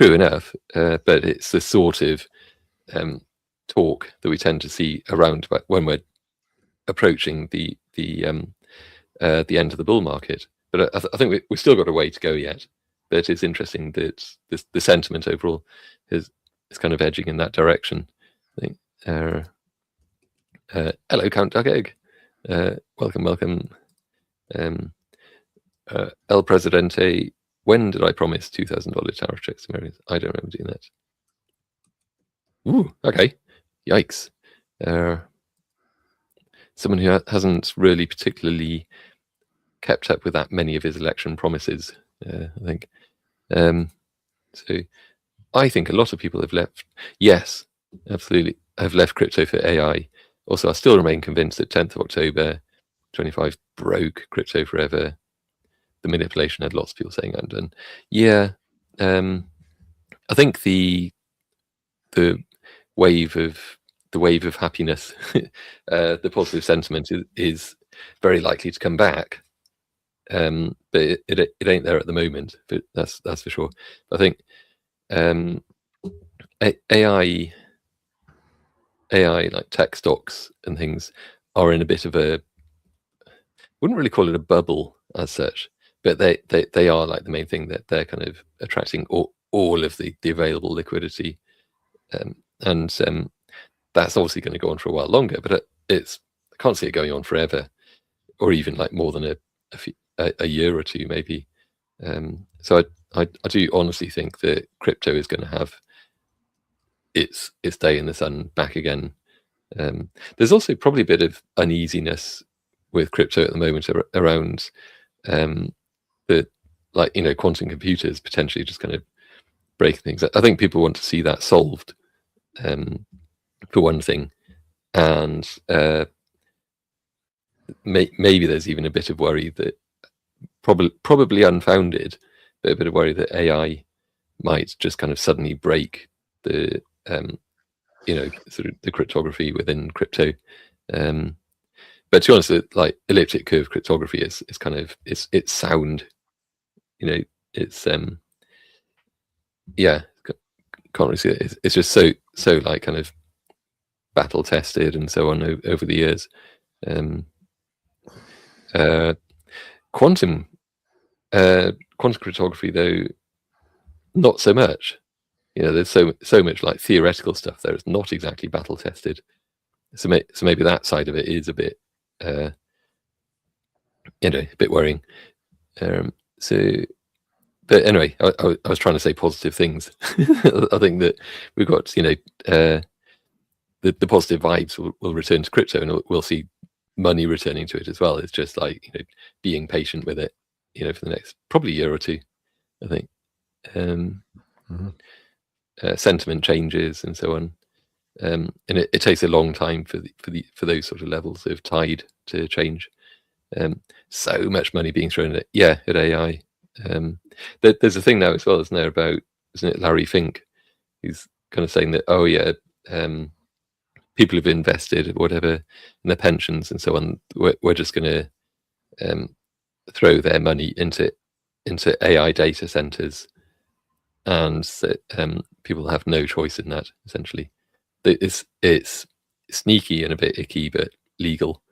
enough, but it's the sort of talk that we tend to see around when we're approaching the end of the bull market. But I think we've still got a way to go yet. But it's interesting that the sentiment overall is kind of edging in that direction, I think. Hello, Count Doug Egg. Welcome. El Presidente, when did I promise $2,000 tariff checks to Americans? I don't remember doing that. Ooh, okay. Yikes. Someone who hasn't really particularly kept up with that many of his election promises, I think. So I think a lot of people have left. Yes, absolutely. Have left crypto for AI. Also, I still remain convinced that 10th of October 25 broke crypto forever. The manipulation had lots of people saying undone. Yeah, I think the wave of happiness, the positive sentiment is very likely to come back. But it ain't there at the moment. But that's for sure. I think AI like tech stocks and things are in a bit of a, wouldn't really call it a bubble as such, but they are like the main thing, that they're kind of attracting all of the available liquidity, and that's obviously going to go on for a while longer. But I can't see it going on forever, or even like more than a year or two maybe. So I do honestly think that crypto is going to have its day in the sun back again. There's also probably a bit of uneasiness with crypto at the moment around the, like, quantum computers potentially just kind of break things. I think people want to see that solved, for one thing, and maybe there's even a bit of worry that probably unfounded, but a bit of worry that AI might just kind of suddenly break the sort of the cryptography within crypto. But to be honest, like elliptic curve cryptography is kind of it's sound. It's yeah, can't really see it. It's just so like kind of battle tested and so on over the years. Quantum cryptography, though, not so much. There's so much like theoretical stuff there. It's not exactly battle tested. So maybe that side of it is a bit, a bit worrying. But anyway, I was trying to say positive things. I think that we've got, the positive vibes will return to crypto, and we'll see money returning to it as well. It's just like, being patient with it, for the next probably year or two, I think. Sentiment changes and so on, and it takes a long time for those sort of levels of tide to change. So much money being thrown at AI. There's a thing now as well, isn't there, about, isn't it, Larry Fink? He's kind of saying that, people have invested or whatever in their pensions and so on. We're just going to throw their money into AI data centers, and so, people have no choice in that. Essentially, it's sneaky and a bit icky, but legal.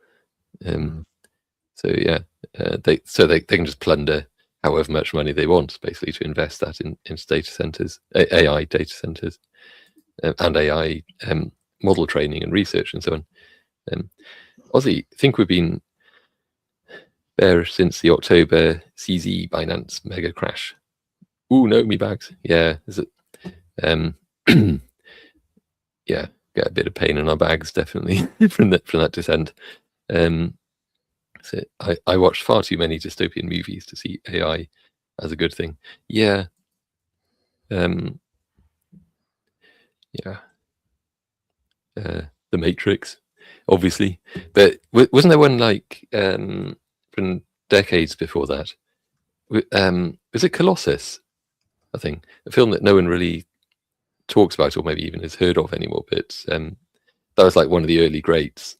So yeah, they can just plunder however much money they want, basically, to invest that in data centers, AI data centers, and AI model training and research and so on. Aussie, I think we've been there since the October CZ Binance mega crash. Ooh, no, me bags. Yeah, is it? Yeah, get a bit of pain in our bags, definitely, from that descent. So I watched far too many dystopian movies to see AI as a good thing. Yeah. Yeah. The Matrix, obviously. But wasn't there one like from decades before that? Was it Colossus? I think a film that no one really talks about or maybe even has heard of anymore. But that was like one of the early greats,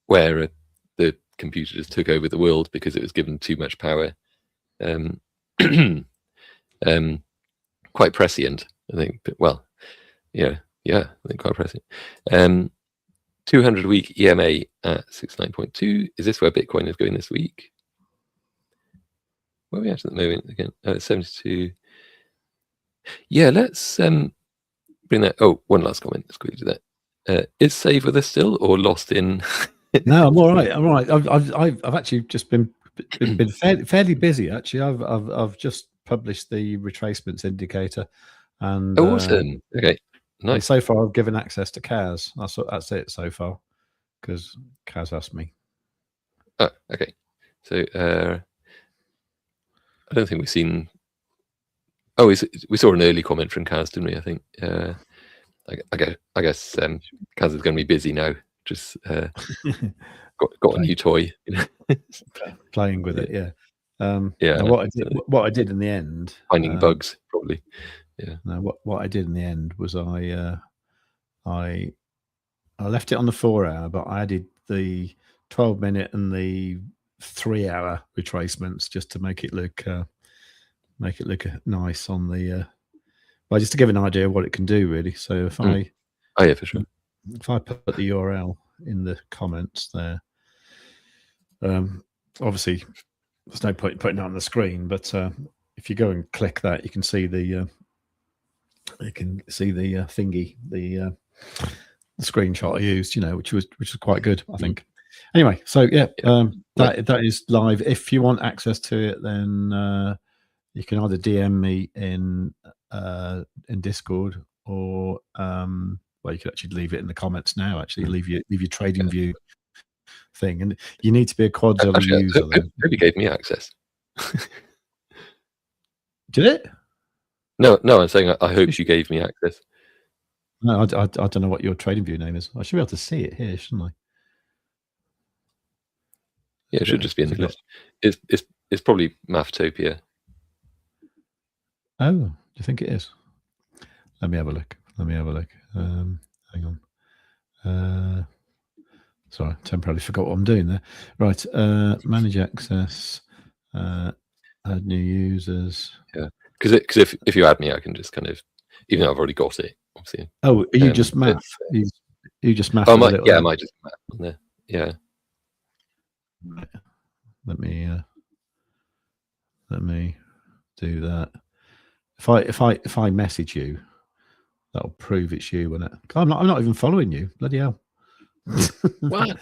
where the computer just took over the world because it was given too much power. Quite prescient, I think. But, well, yeah, I think quite prescient. 200-week EMA at 69.2. Is this where Bitcoin is going this week? Where are we at the moment again? 72. Yeah, let's bring that. Oh, one last comment. Let's quickly do that. Is Save with us still, or lost in? No, I'm all right. I'm all right. I've actually just been fairly busy. Actually, I've just published the retracements indicator, and awesome. Okay, nice. And so far, I've given access to Kaz. That's it so far, because Kaz asked me. Oh, okay. So I don't think we've seen. Oh, we saw an early comment from Kaz, didn't we? I think. I guess Kaz is going to be busy now. Just got a new toy. Playing with it, yeah. Yeah. What I did in the end, finding bugs, probably. Yeah. No, what I did in the end was I left it on the 4-hour, but I added the 12-minute and the 3-hour retracements just to make it look nice on the. Well, just to give an idea of what it can do, really. So if I, oh yeah, for sure. If I put the URL in the comments there, obviously there's no point putting it on the screen, but if you go and click that, you can see the thingy, the screenshot I used, which was quite good, I think. Anyway, so yeah, that is live. If you want access to it, then you can either DM me in Discord, or well, you could actually leave it in the comments now. Actually, leave your TradingView thing, and you need to be a Quadzilla user. I hope you gave me access. Did it? No, I'm saying I hope you gave me access. No, I don't know what your TradingView name is. I should be able to see it here, shouldn't I? Yeah, it should just be in the list. It's probably Mafftopia. Oh, do you think it is? Let me have a look. Hang on. Sorry, temporarily forgot what I'm doing there. Right, manage access, add new users. Yeah, because if you add me, I can just kind of, even though I've already got it, obviously. Oh, are you just math? You just math? Oh, I might just math on there. Yeah. Right. Let me do that. If I message you, that'll prove it's you, won't it? I'm not even following you. Bloody hell. What?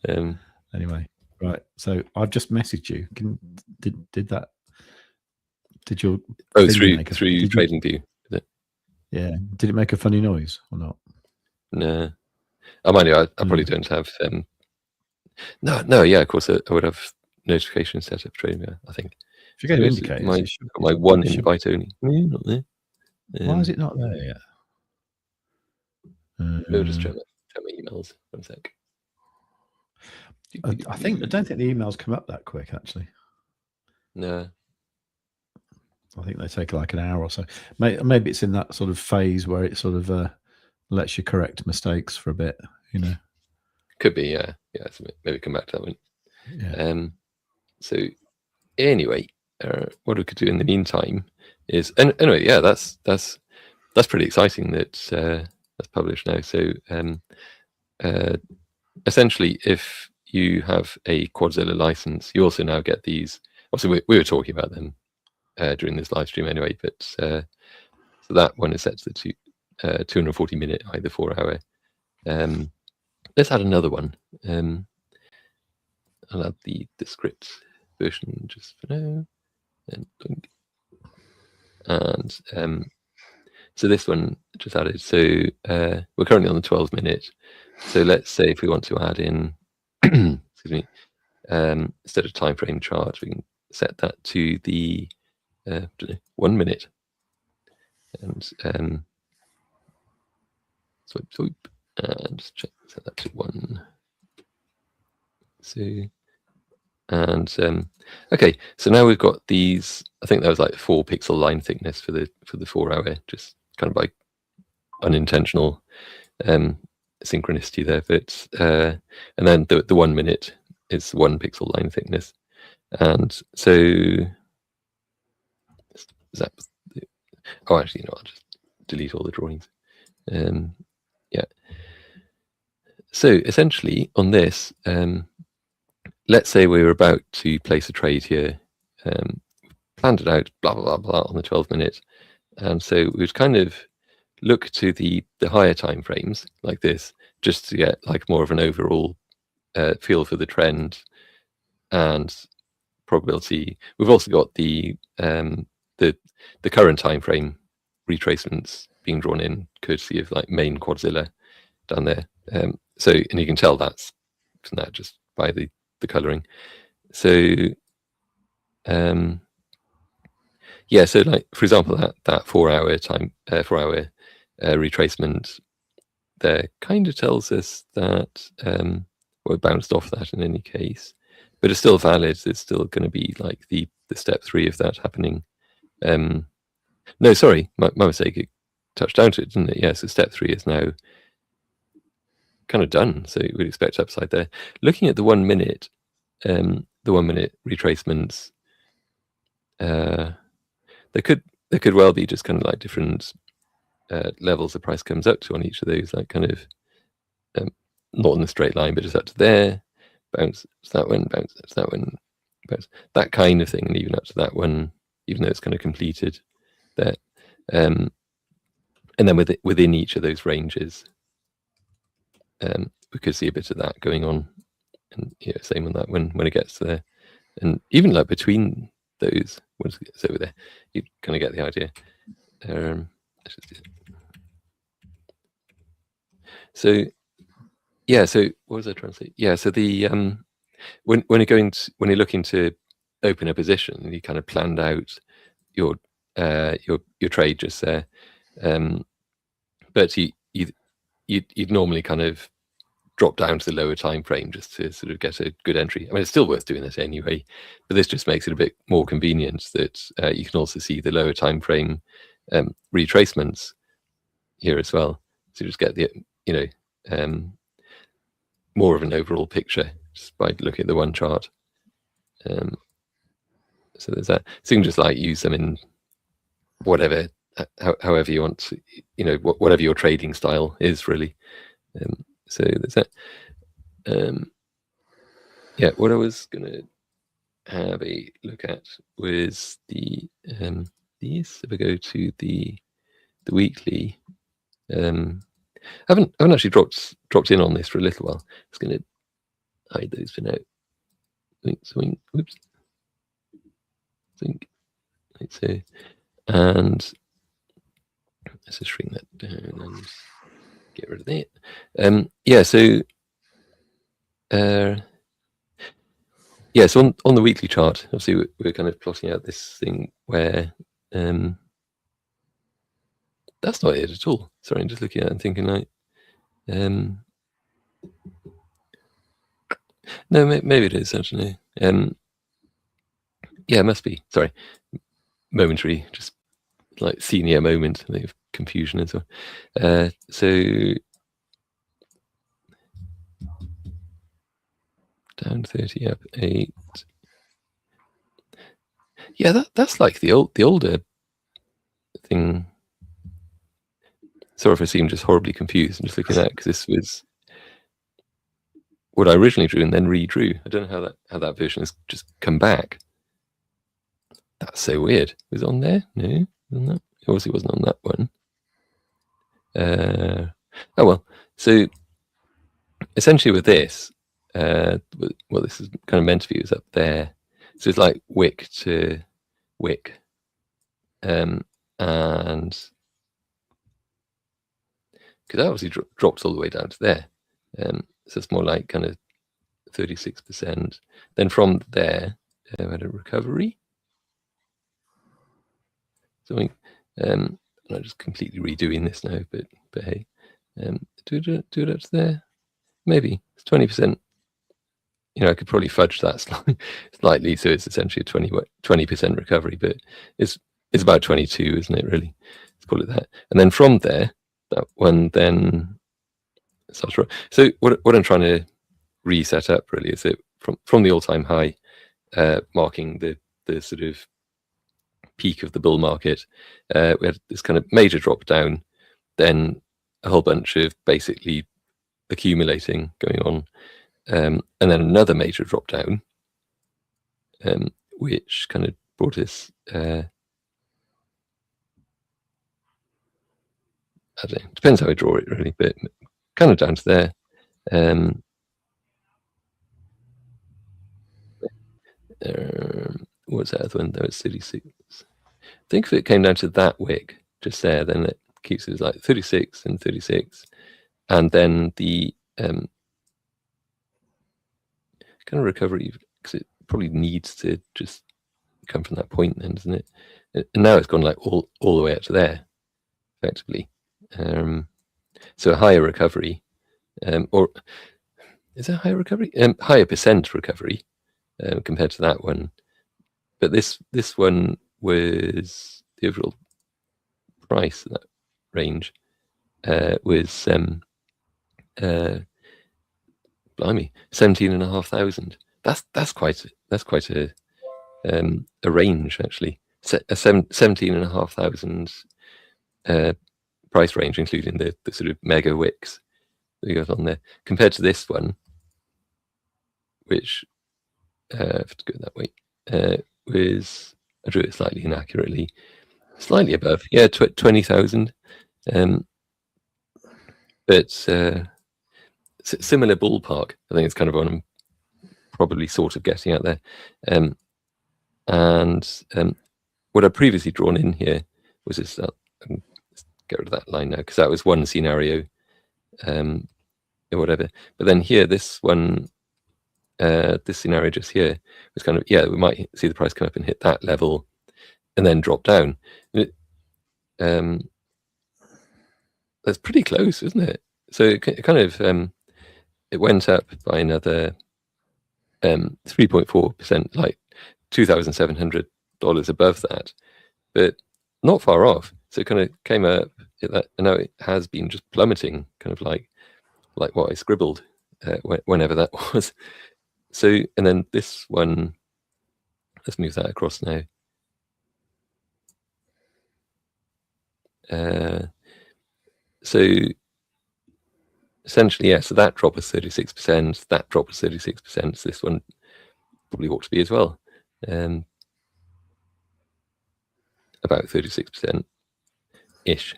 Anyway, right. So I've just messaged you. Did that? Did your through TradingView? Is it? Yeah. Did it make a funny noise or not? No. I mind you, I probably don't have. No. Yeah, of course I would have notifications set up for TradingView. I think. If you go to indicators, my one invite only. Not there. Why is it not there yet? We'll just check my emails. 1 sec. I don't think the emails come up that quick, actually. No. I think they take like an hour or so. Maybe it's in that sort of phase where it sort of lets you correct mistakes for a bit, you know. Could be, yeah. So maybe come back to that one. Yeah. So anyway, what we could do in the meantime is, anyway, yeah, that's pretty exciting that that's published now. So essentially, if you have a Quadzilla license, you also now get these. Obviously, we were talking about them during this live stream anyway, but so that one is set to the 240 minute, either 4 hour. Let's add another one. I'll add the script version just for now. And so this one just added. So we're currently on the 12 minute. So let's say if we want to add in, excuse me, instead of time frame chart, we can set that to the 1 minute. And swipe, and just set that to 1. So, and okay, so now we've got these. I think that was like 4 pixel line thickness for the 4 hour, just kind of like unintentional synchronicity there. But and then the 1 minute is 1 pixel line thickness, and so is that. Oh, actually, I'll just delete all the drawings. Yeah. So essentially, on this, let's say we were about to place a trade here, planned it out, blah blah blah blah, on the 12 minute, and so we would kind of look to the higher time frames like this, just to get like more of an overall feel for the trend and probability. We've also got the current time frame retracements being drawn in, courtesy of like main Quadzilla down there. So, and you can tell that's from that just by the coloring. So yeah, so like for example, that 4 hour time 4 hour retracement there kind of tells us that well, it bounced off that in any case, but it's still valid. It's still going to be like the step 3 of that happening. No, sorry, my mistake. It touched down to it, didn't it? Yeah, so step 3 is now kind of done. So we'd expect upside there. Looking at the 1 minute, the 1 minute retracements, there could well be just kind of like different levels the price comes up to on each of those, like kind of not in a straight line, but just up to there, bounce to that one, bounce to that one, bounce, that kind of thing, and even up to that one, even though it's kind of completed there. And then within each of those ranges, we could see a bit of that going on, and same on that when it gets there, and even like between those, once it gets over there, you kind of get the idea. Let's just do it. So yeah, so what was I trying to say? Yeah, so the when you're looking to open a position, you kind of planned out your trade just there, but you'd normally kind of drop down to the lower time frame just to sort of get a good entry. I mean, it's still worth doing this anyway, but this just makes it a bit more convenient that you can also see the lower time frame retracements here as well. So you just get the more of an overall picture just by looking at the one chart. So there's that. So you can just like use them in whatever, however you want to, whatever your trading style is really. So there's that. Yeah, what I was gonna have a look at was the these. If I go to the weekly, I haven't actually dropped in on this for a little while. I was gonna hide those for now. Swing, whoops. Think. Right, so, and let's just shrink that down and get rid of that. Yeah, so yeah, so on the weekly chart, obviously we're kind of plotting out this thing where that's not it at all. Sorry, I'm just looking at it and thinking like, no, maybe it is actually. Yeah, it must be. Sorry, momentary, just like senior moment of confusion and so on. So down 30, up 8. Yeah, that's like the older thing. Sorry if I seem just horribly confused. I'm just looking at it because this was what I originally drew and then redrew. I don't know how that version has just come back. That's so weird. Was it on there? No, wasn't that? It obviously wasn't on that one. Oh well. So essentially with this, what this is kind of meant to be is up there. So it's like wick to wick, and because that obviously drops all the way down to there. So it's more like kind of 36%. Then from there, I had a recovery. Something, and I'm just completely redoing this now, but hey, do it up to there. Maybe it's 20%. You know, I could probably fudge that slightly, so it's essentially a 20% recovery, but it's about 22, isn't it? Really, let's call it that. And then from there, that one then starts. So what I'm trying to reset up really is that from the all-time high, marking the sort of peak of the bull market, we had this kind of major drop down, then a whole bunch of basically accumulating going on, and then another major drop down, which kind of brought us I don't know, depends how I draw it really, but kind of down to there. What's that other one? That was 36. I think if it came down to that wick just there, then it keeps it like 36 and 36, and then the kind of recovery, because it probably needs to just come from that point then, doesn't it? And now it's gone like all the way up to there, effectively. So a higher recovery, or is there a higher recovery? Higher percent recovery compared to that one. But this one was the overall price of that range was blimey, 17,500. That's quite a range actually. 17,500 price range, including the sort of mega wicks that you got on there, compared to this one, which I have to go that way, was, I drew it slightly inaccurately, slightly above, yeah, 20,000, but similar ballpark. I think it's kind of what I'm probably sort of getting at there. And what I'd previously drawn in here was this. Get rid of that line now because that was one scenario, or whatever. But then here, this one, this scenario just here was kind of, yeah, we might see the price come up and hit that level, and then drop down. That's pretty close, isn't it? So it kind of it went up by another 3.4%, like $2,700 above that, but not far off. So it kind of came up, and now it has been just plummeting, kind of like what I scribbled whenever that was. So, and then this one, let's move that across now. So essentially, yeah, so that drop was 36%, that drop was 36%, so this one probably ought to be as well. About 36%. Ish,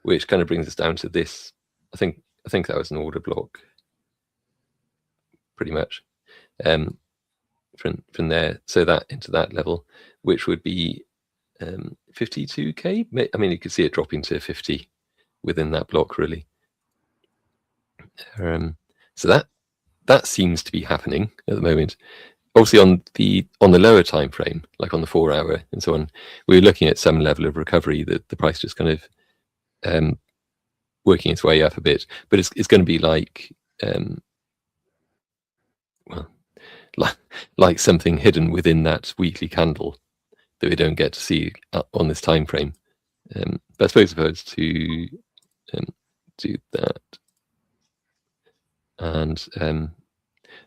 which kind of brings us down to this. I think that was an order block, pretty much, from there. So that into that level, which would be 52k. I mean, you could see it dropping to 50 within that block, really. So that seems to be happening at the moment. Obviously, on the lower time frame, like on the 4 hour and so on, we were looking at some level of recovery that the price just kind of working its way up a bit, but it's going to be like well, like something hidden within that weekly candle that we don't get to see on this time frame. But I suppose if I was to do that, and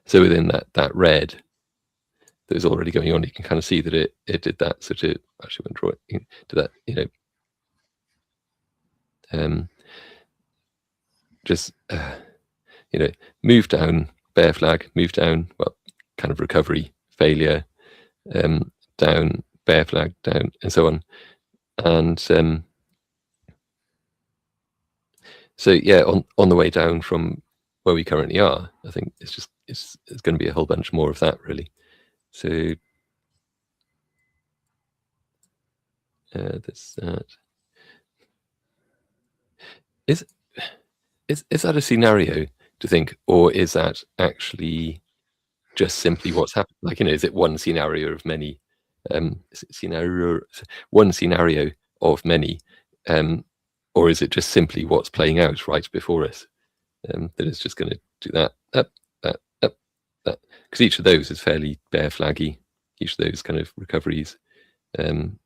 so within that red that was already going on, you can kind of see that it did that sort of, actually I won't draw it, to that, just move down, bear flag, move down, well, kind of recovery, failure, down, bear flag, down, and so on. And so yeah, on the way down from where we currently are, I think it's going to be a whole bunch more of that, really. So that's that. Is that a scenario to think, or is that actually just simply what's happened? Like, is it one scenario of many? One scenario of many, or is it just simply what's playing out right before us? That it's just going to do that, up, because each of those is fairly bear flaggy. Each of those kind of recoveries, and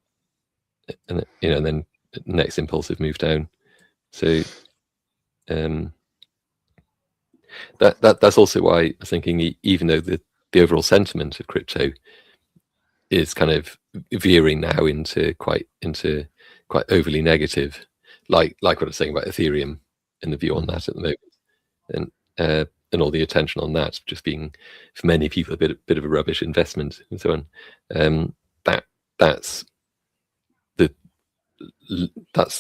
then the next impulsive move down. So that's also why I was thinking, even though the overall sentiment of crypto is kind of veering now into quite overly negative, like what I was saying about Ethereum and the view on that at the moment, and all the attention on that just being, for many people, a bit of a rubbish investment and so on. That's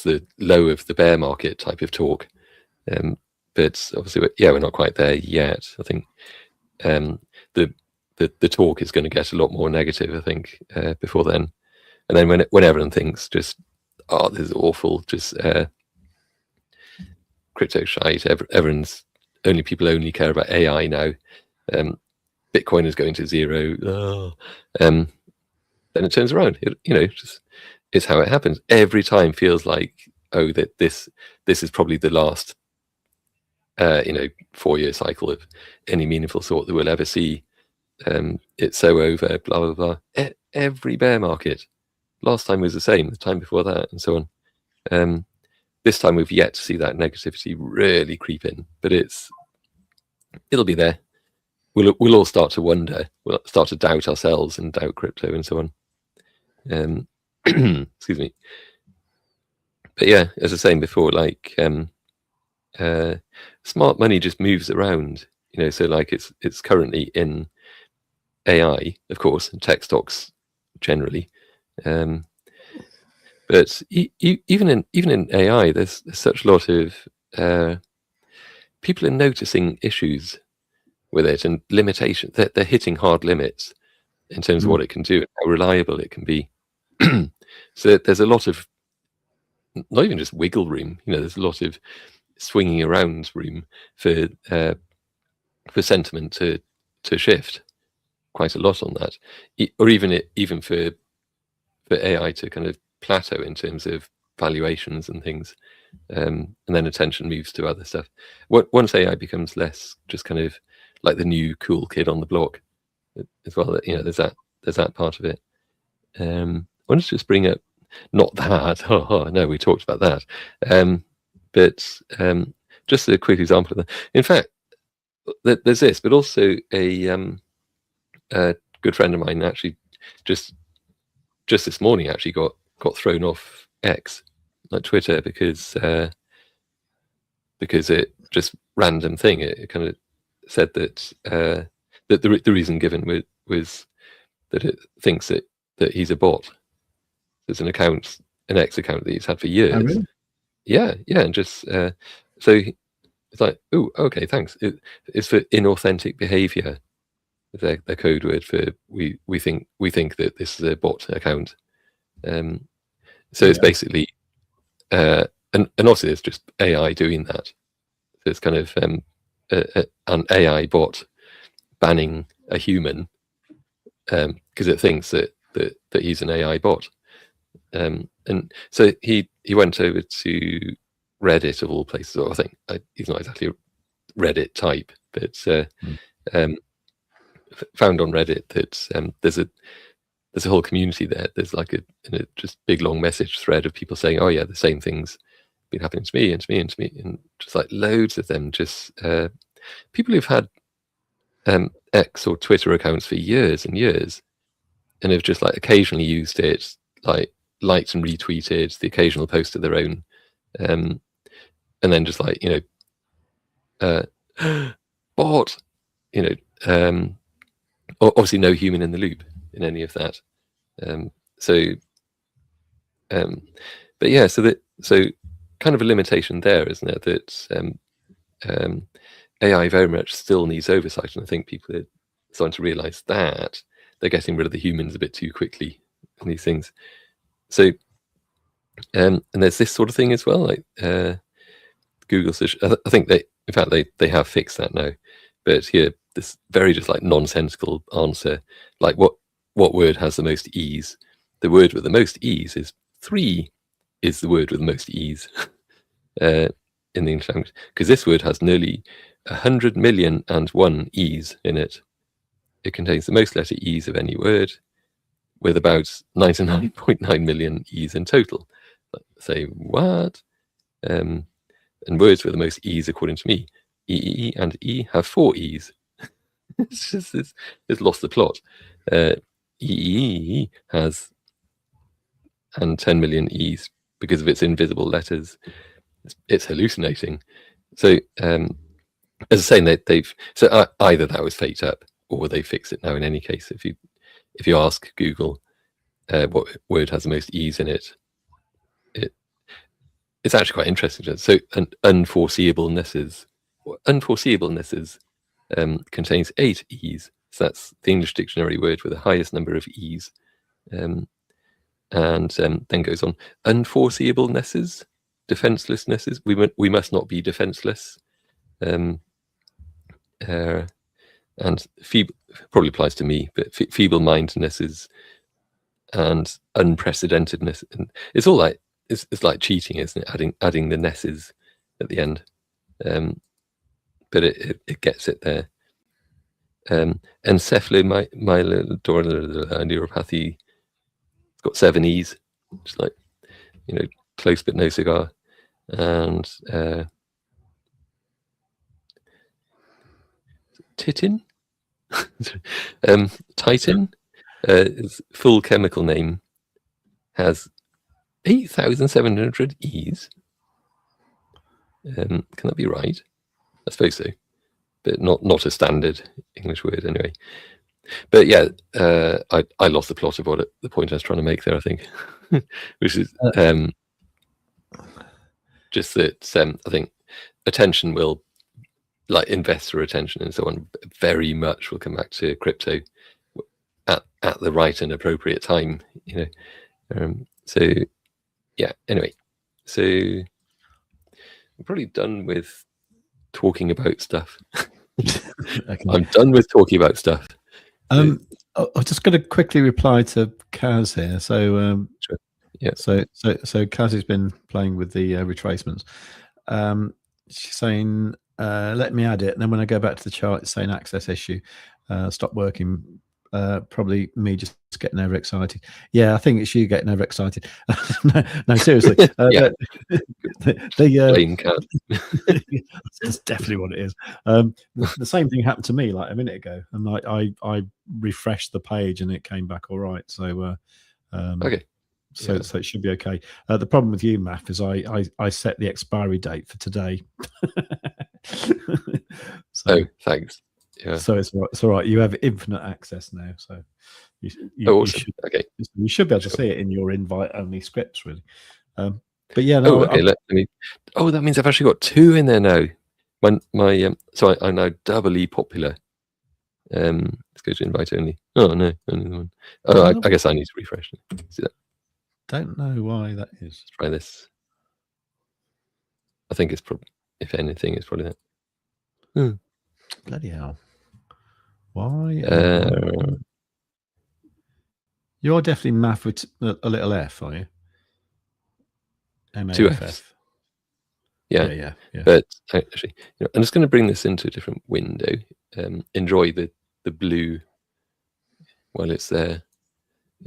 the low of the bear market type of talk, but obviously, we're not quite there yet. I think the talk is going to get a lot more negative, I think, before then. And then when everyone thinks just, oh, this is awful, just crypto shite, people only care about AI now, Bitcoin is going to zero, then it turns around. It's how it happens. Every time feels like, oh, that this is probably the last 4-year cycle of any meaningful sort that we'll ever see. It's so over, blah blah blah. Every bear market, last time was the same, the time before that, and so on. This time we've yet to see that negativity really creep in, but it'll be there. We'll all start to wonder. We'll start to doubt ourselves and doubt crypto and so on. Excuse me. But yeah, as I was saying before, like smart money just moves around. So like it's currently in AI, of course, and tech stocks generally. But even in AI, there's such a lot of people are noticing issues with it and limitations. They're hitting hard limits in terms of what it can do and how reliable it can be. So there's a lot of, not even just wiggle room. There's a lot of swinging around room for sentiment to shift quite a lot on that, or even for AI to kind of plateau in terms of valuations and things, and then attention moves to other stuff. Once AI becomes less just kind of like the new cool kid on the block as well, there's that part of it. I wanted to just bring up, not that, no, we talked about that, but just a quick example of that. In fact, there's this, but also a good friend of mine actually just this morning actually got thrown off X, like Twitter, because it just random thing. It kind of said that that the reason given was that it thinks that he's a bot. There's an X account that he's had for years. Oh, really? Yeah, and just so it's like, oh, okay, thanks. It's for inauthentic behavior. Their code word for we think that this is a bot account. So it's basically and also it's just AI doing that. So it's kind of an AI bot banning a human because it thinks that he's an AI bot. And so he went over to Reddit of all places. Or I think he's not exactly a Reddit type, but found on Reddit that there's there's a whole community there. There's like a just big long message thread of people saying, oh yeah, the same things been happening to me and to me and to me, and just like loads of them, just people who've had X or Twitter accounts for years and years, and have just like occasionally used it, like liked and retweeted the occasional post of their own, and then just like, you know, bot, you know, obviously no human in the loop in any of that. But yeah, so kind of a limitation there, isn't it? That AI very much still needs oversight, and I think people are starting to realise that they're getting rid of the humans a bit too quickly in these things. So, and there's this sort of thing as well, like Google search. I think in fact, they have fixed that now. But here, this very just like nonsensical answer, like what word has the most ease? The word with the most ease is 3. Is the word with the most ease in the English language, because this word has nearly 100,000,001 e's in it. It contains the most letter e's of any word, with about 99.9 million e's in total. Say what? And words with the most e's, according to me, E and E have 4 e's. It's lost the plot. E has and 10 million e's because of its invisible letters. It's hallucinating. So as I was saying, they've so either that was faked up or they fix it now. In any case, if you ask Google what word has the most e's in it, it's actually quite interesting. So unforeseeablenesses contains 8 e's. So that's the English dictionary word with the highest number of e's. And then goes on, unforeseeablenesses, defenselessnesses. We must not be defenseless. And feeble probably applies to me, but feeble-mindednesses and unprecedentedness. And it's all like it's like cheating, isn't it? Adding the nesses at the end. But it gets it there. Encephalomyeloneuropathy. It's got 7 e's, just like, you know, close but no cigar. And Titin, Titan, its full chemical name has 8,700 e's. Can that be right? I suppose so, but not a standard English word anyway. But yeah, I lost the plot of what the point I was trying to make there, I think, which is just that I think attention will, like investor attention and so on, very much will come back to crypto at the right and appropriate time, you know. So yeah, anyway, so I'm probably done with talking about stuff. Okay. I'm done with talking about stuff. I'm just going to quickly reply to Kaz here. So Sure. Yeah. So Kaz has been playing with the retracements. She's saying, let me add it. And then when I go back to the chart, it's saying access issue, stop working. Probably me just getting overexcited. Yeah, I think it's you getting overexcited. no, seriously. Yeah. Blame cat. That's definitely what it is. The same thing happened to me like a minute ago, and I refreshed the page and it came back all right. So Okay. So it should be okay. The problem with you, Maff, is I set the expiry date for today. So thanks. Yeah. So it's all right. You have infinite access now. So awesome. You should be able to see it in your invite-only scripts, really. But yeah, no. Okay. Let me. Oh, that means I've actually got 2 in there now. So I'm now doubly popular. Let's go to invite only. Oh no, only one. Oh, I guess I need to refresh. See that? Don't know why that is. Let's try this. I think it's probably, if anything, it's probably that. Bloody hell. Why? You're definitely math with a little f, are you? 2 F's. Yeah. But actually, I'm just going to bring this into a different window. Enjoy the blue while it's there.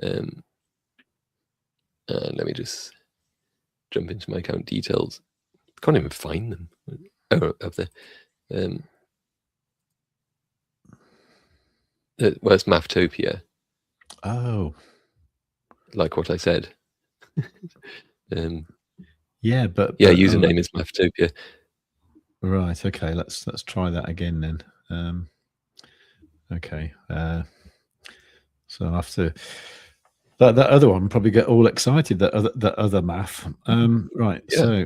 Let me just jump into my account details. Can't even find them. Oh, up there. Where's Maftopia? Oh, like what I said. yeah, but username is Maftopia. Right. Okay. Let's try that again then. Okay. So I'll have to. That other one probably get all excited. That other math. Right. Yeah.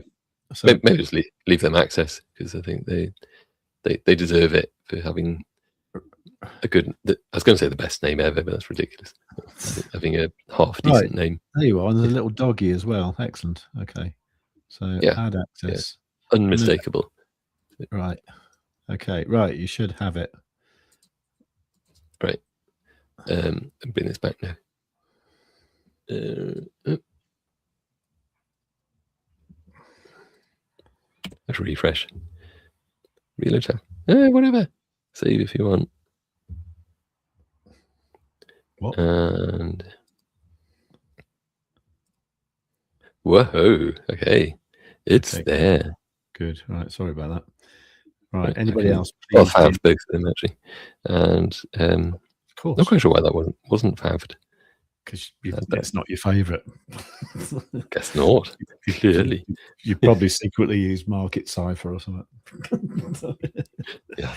So maybe just leave them access, because I think they deserve it for having a good. I was going to say the best name ever, but that's ridiculous. Having a half decent name. There you are. And there's a little doggy as well. Excellent. Okay. So add access. Yeah. Unmistakable. Right. Okay. Right. You should have it. Right. Bring this back now. Let's refresh. Reload tab. Whatever. Save if you want. What? And whoa. Okay. It's there. Good. Right. Sorry about that. Right. Anybody else? I'll have both of them actually. And of course. Not quite sure why that wasn't faved. Because that's not your favourite. Guess not. Clearly. You probably secretly use Market Cipher or something. Yeah.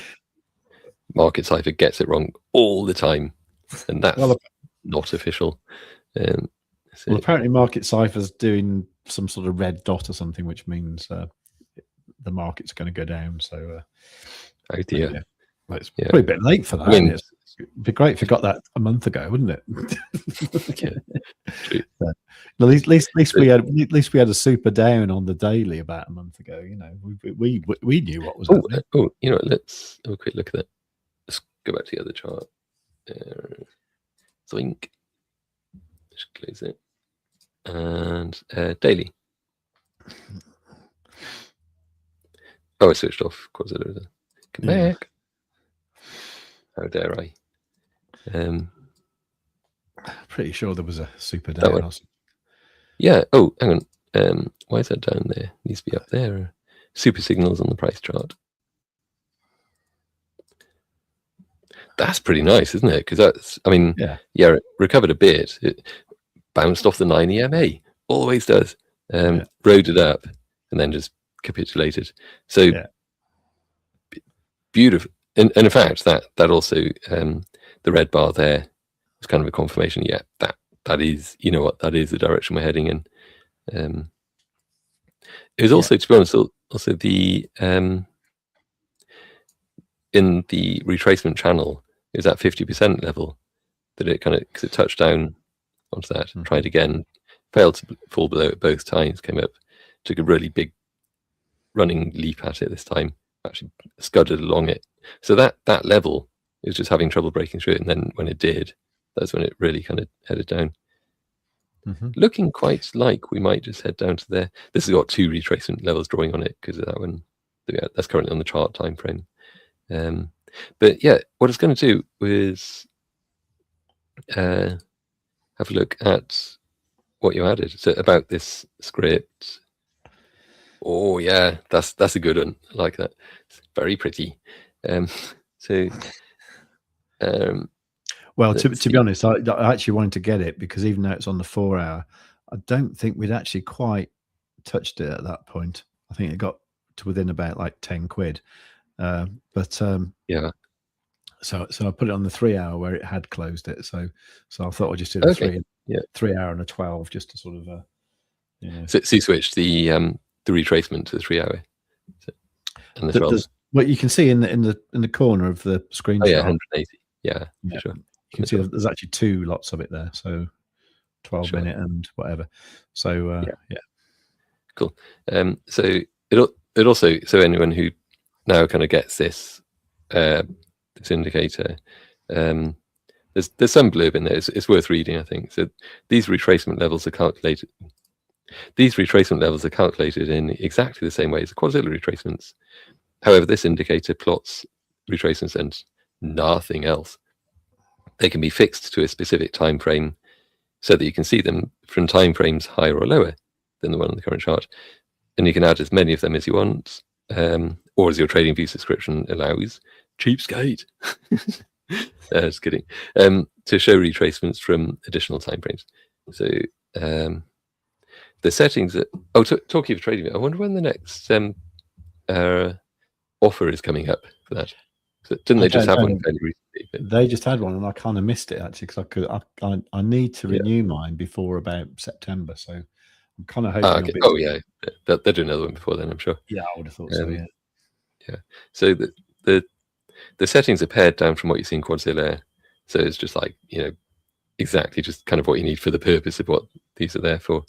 Market Cipher gets it wrong all the time. And that's not official. Well, apparently Market Cipher's doing some sort of red dot or something, which means the market's going to go down. So, oh dear. Yeah. Well, it's probably a bit late for that. I mean, it'd be great if you got that a month ago, wouldn't it? At least we had a super down on the daily about a month ago. You know, we knew what was happening. You know what, let's have a quick look at that. Let's go back to the other chart. Zoink. Just close it. And daily. I switched off Quadzilla. Come back. How dare I? Pretty sure there was a super down. Yeah. Oh, hang on. Why is that down there? It needs to be up there. Super signals on the price chart. That's pretty nice, isn't it? Because that's, I mean, it recovered a bit. It bounced off the 9 EMA. Always does. Rode it up and then just capitulated. So beautiful. And in fact, that also the red bar there was kind of a confirmation. Yeah, that is, you know what, that is the direction we're heading in. It was also, to be honest, also the in the retracement channel, it was at 50% level that it kind of, because it touched down onto that, tried again, failed to fall below it both times, came up, took a really big running leap at it this time, actually scudded along it. So that level, it was just having trouble breaking through it, and then when it did, that's when it really kind of headed down. Looking quite like we might just head down to there. This has got 2 retracement levels drawing on it because of that one. That's currently on the chart time frame. But yeah, what it's going to do is have a look at what you added. So about this script. Oh yeah, that's a good one. I like that. It's very pretty. Well, to be honest, I actually wanted to get it because even though it's on the 4 hour, I don't think we'd actually quite touched it at that point. I think it got to within about like 10 quid. Yeah. So I put it on the 3 hour where it had closed it. So I thought I just did a 3 hour and a 12 just to sort of you know. So you switched the retracement to the 3 hour. And the what you can see in the corner of the screenshot. Oh yeah, 180. Yeah, for sure. You can see there's actually 2 lots of it there. So 12 minute and whatever. So yeah. Cool. So it also, so anyone who now kind of gets this this indicator, there's some blurb in there. It's worth reading, I think. So these retracement levels are calculated. These retracement levels are calculated in exactly the same way as the Quadzilla retracements. However, this indicator plots retracements and nothing else. They can be fixed to a specific time frame so that you can see them from time frames higher or lower than the one on the current chart. And you can add as many of them as you want, or as your TradingView subscription allows. Cheapskate. Just kidding. To show retracements from additional time frames. So the settings that talking of TradingView, I wonder when the next offer is coming up for that. So didn't they just have one fairly recently? They just had one, and I kind of missed it actually because I need to renew mine before about September. So I'm kind of hoping. Oh yeah, they'll do another one before then, I'm sure. Yeah, I would have thought so. Yeah. Yeah. So the settings are pared down from what you see in Quadzilla. So it's just like, exactly just kind of what you need for the purpose of what these are there for.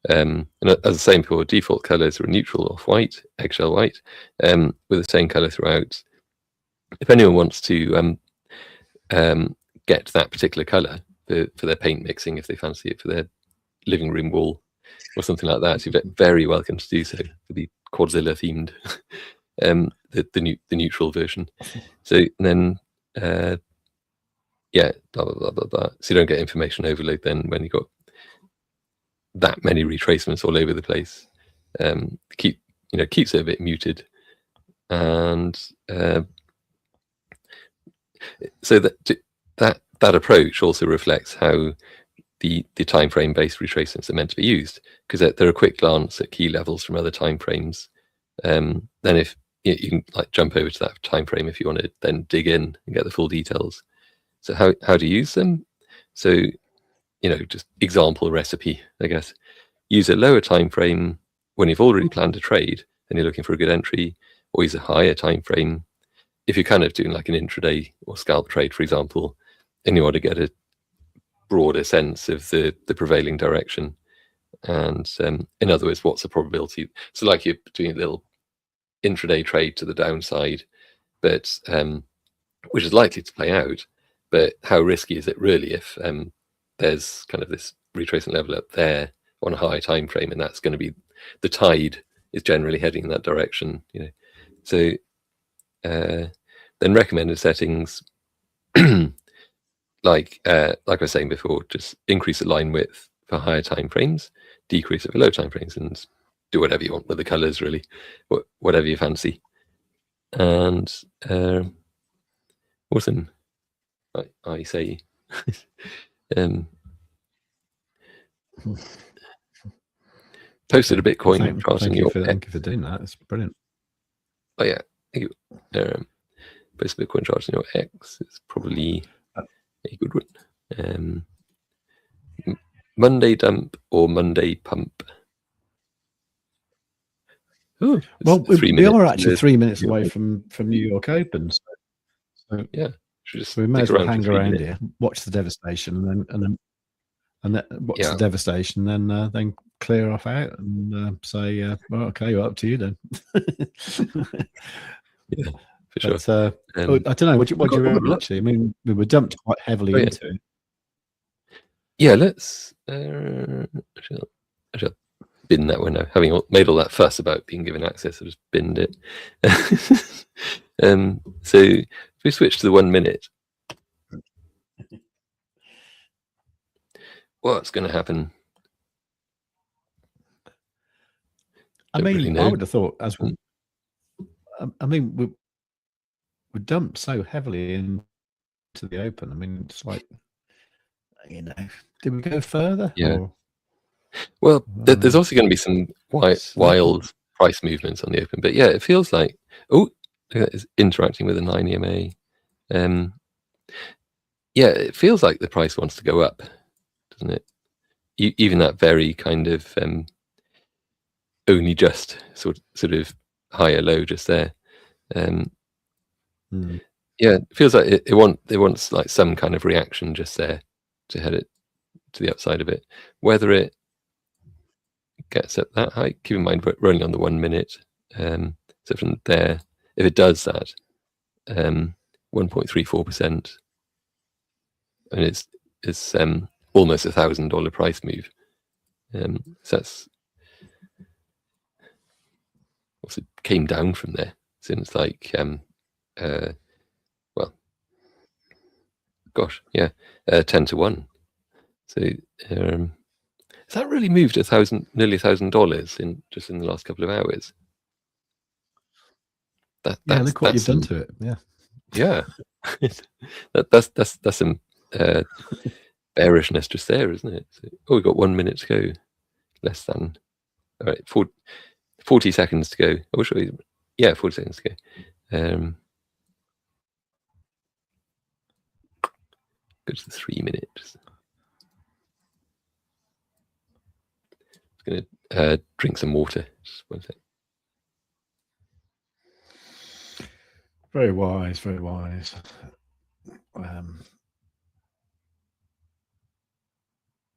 And as the same for default colors are neutral off-white, eggshell white, with the same color throughout. If anyone wants to get that particular color for their paint mixing, if they fancy it for their living room wall or something like that, you're very welcome to do so for the Quadzilla themed, the neutral version. So then, yeah, blah, blah, blah, blah, blah. So you don't get information overload then when you've got that many retracements all over the place. Keeps it a bit muted. And so that approach also reflects how the time frame based retracements are meant to be used, because they're a quick glance at key levels from other time frames. Then if you can like jump over to that time frame if you want to then dig in and get the full details. So how to use them? So just example recipe, I guess. Use a lower time frame when you've already planned a trade and you're looking for a good entry, or use a higher time frame if you're kind of doing like an intraday or scalp trade, for example, and you want to get a broader sense of the prevailing direction. And in other words, what's the probability? So like you're doing a little intraday trade to the downside, but which is likely to play out. But how risky is it really if there's kind of this retracement level up there on a high time frame, and that's going to be the tide is generally heading in that direction, So then recommended settings, like I was saying before, just increase the line width for higher time frames, decrease it for low time frames, and do whatever you want with the colors, really, whatever you fancy. And awesome, I say. Posted a Bitcoin chart in your thank you for doing that. It's brilliant. Oh yeah, thank you. Posted a Bitcoin chart in your X. It's probably a good one. Monday dump or Monday pump? Oh, well, we are actually 3 minutes away from New York Open. So yeah, we may as well hang around here, watch the devastation, and then watch the devastation, then clear off out and say, well, okay, well, up to you then. Yeah, for sure. But, I don't know. What do you remember? Actually, I mean, we were dumped quite heavily into it. Yeah, let's. I shall bin that one now. Having made all that fuss about being given access, I just binned it. So if we switch to the 1 minute, what's going to happen? I mean, I would have thought as well. I mean, we dumped so heavily into the open. I mean, it's like, did we go further? Yeah. Or? Well, there's also going to be some wild price movements on the open, but yeah, it feels like it's interacting with a 9 EMA. Yeah, it feels like the price wants to go up, doesn't it? Even that very kind of only just sort of higher low just there. Yeah, it feels like it wants like some kind of reaction just there to head it to the upside a bit. Whether it gets up that high, keep in mind we're rolling on the 1 minute. So from there, if it does that, 1.34%, and it's almost $1,000 price move. So that's also came down from there. So it's like well, gosh, yeah, 10 to 1. So has that really moved nearly $1,000 in just in the last couple of hours? Look what you've done to it. Yeah, that's some bearishness just there, isn't it? So, we've got 1 minute to go. Less than, all right, 40 seconds to go. I wish 40 seconds to go. Go to the 3 minutes. I'm gonna drink some water. Just 1 sec. Very wise, very wise.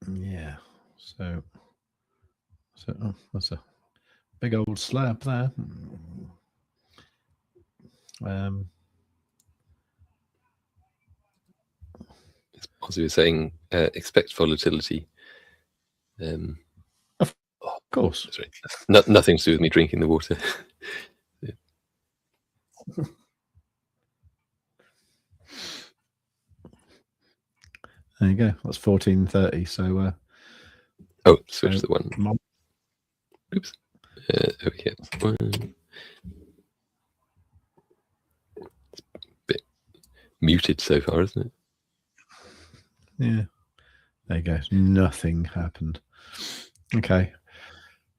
Yeah. So that's a big old slab there. As we were saying, expect volatility. Of course. Sorry. Nothing to do with me drinking the water. There you go. That's 14:30. So switch the one. Oops. Over here. It's a bit muted so far, isn't it? Yeah. There you go. Nothing happened. Okay.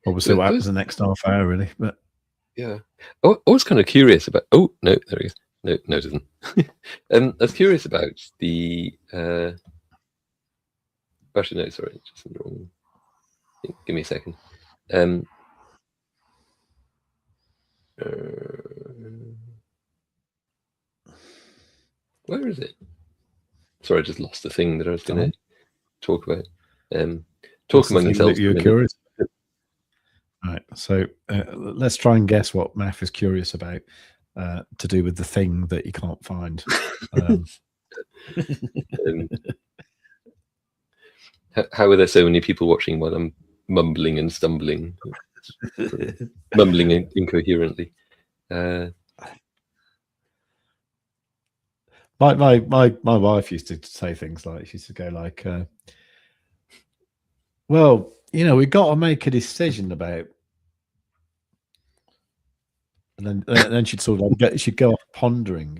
Well, we'll see what happens the next half hour, really. But yeah. I was kind of curious about. Oh no, there he is. No, it doesn't. I was curious about the. Actually, no, sorry, just in the wrong. Give me a second. Where is it? Sorry, I just lost the thing that I was going to talk about. Talk among yourselves. You're curious. All right, so let's try and guess what Maff is curious about to do with the thing that you can't find. How are there so many people watching while I'm mumbling and stumbling, mumbling incoherently? My wife used to say things like, she used to go like, well, we've got to make a decision about, and then she'd sort of like she'd go off pondering,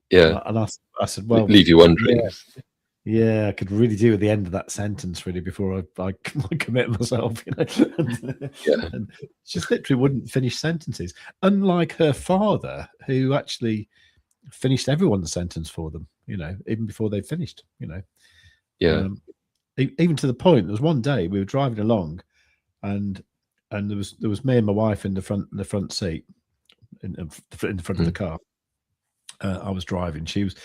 Yeah. And I said, well, leave you wondering. Yeah, I could really do at the end of that sentence really before I commit myself, Yeah. And she just literally wouldn't finish sentences. Unlike her father, who actually finished everyone's sentence for them, even before they finished, Yeah. Even to the point, there was one day we were driving along, and there was me and my wife in the front seat, in the front of the car. I was driving. She was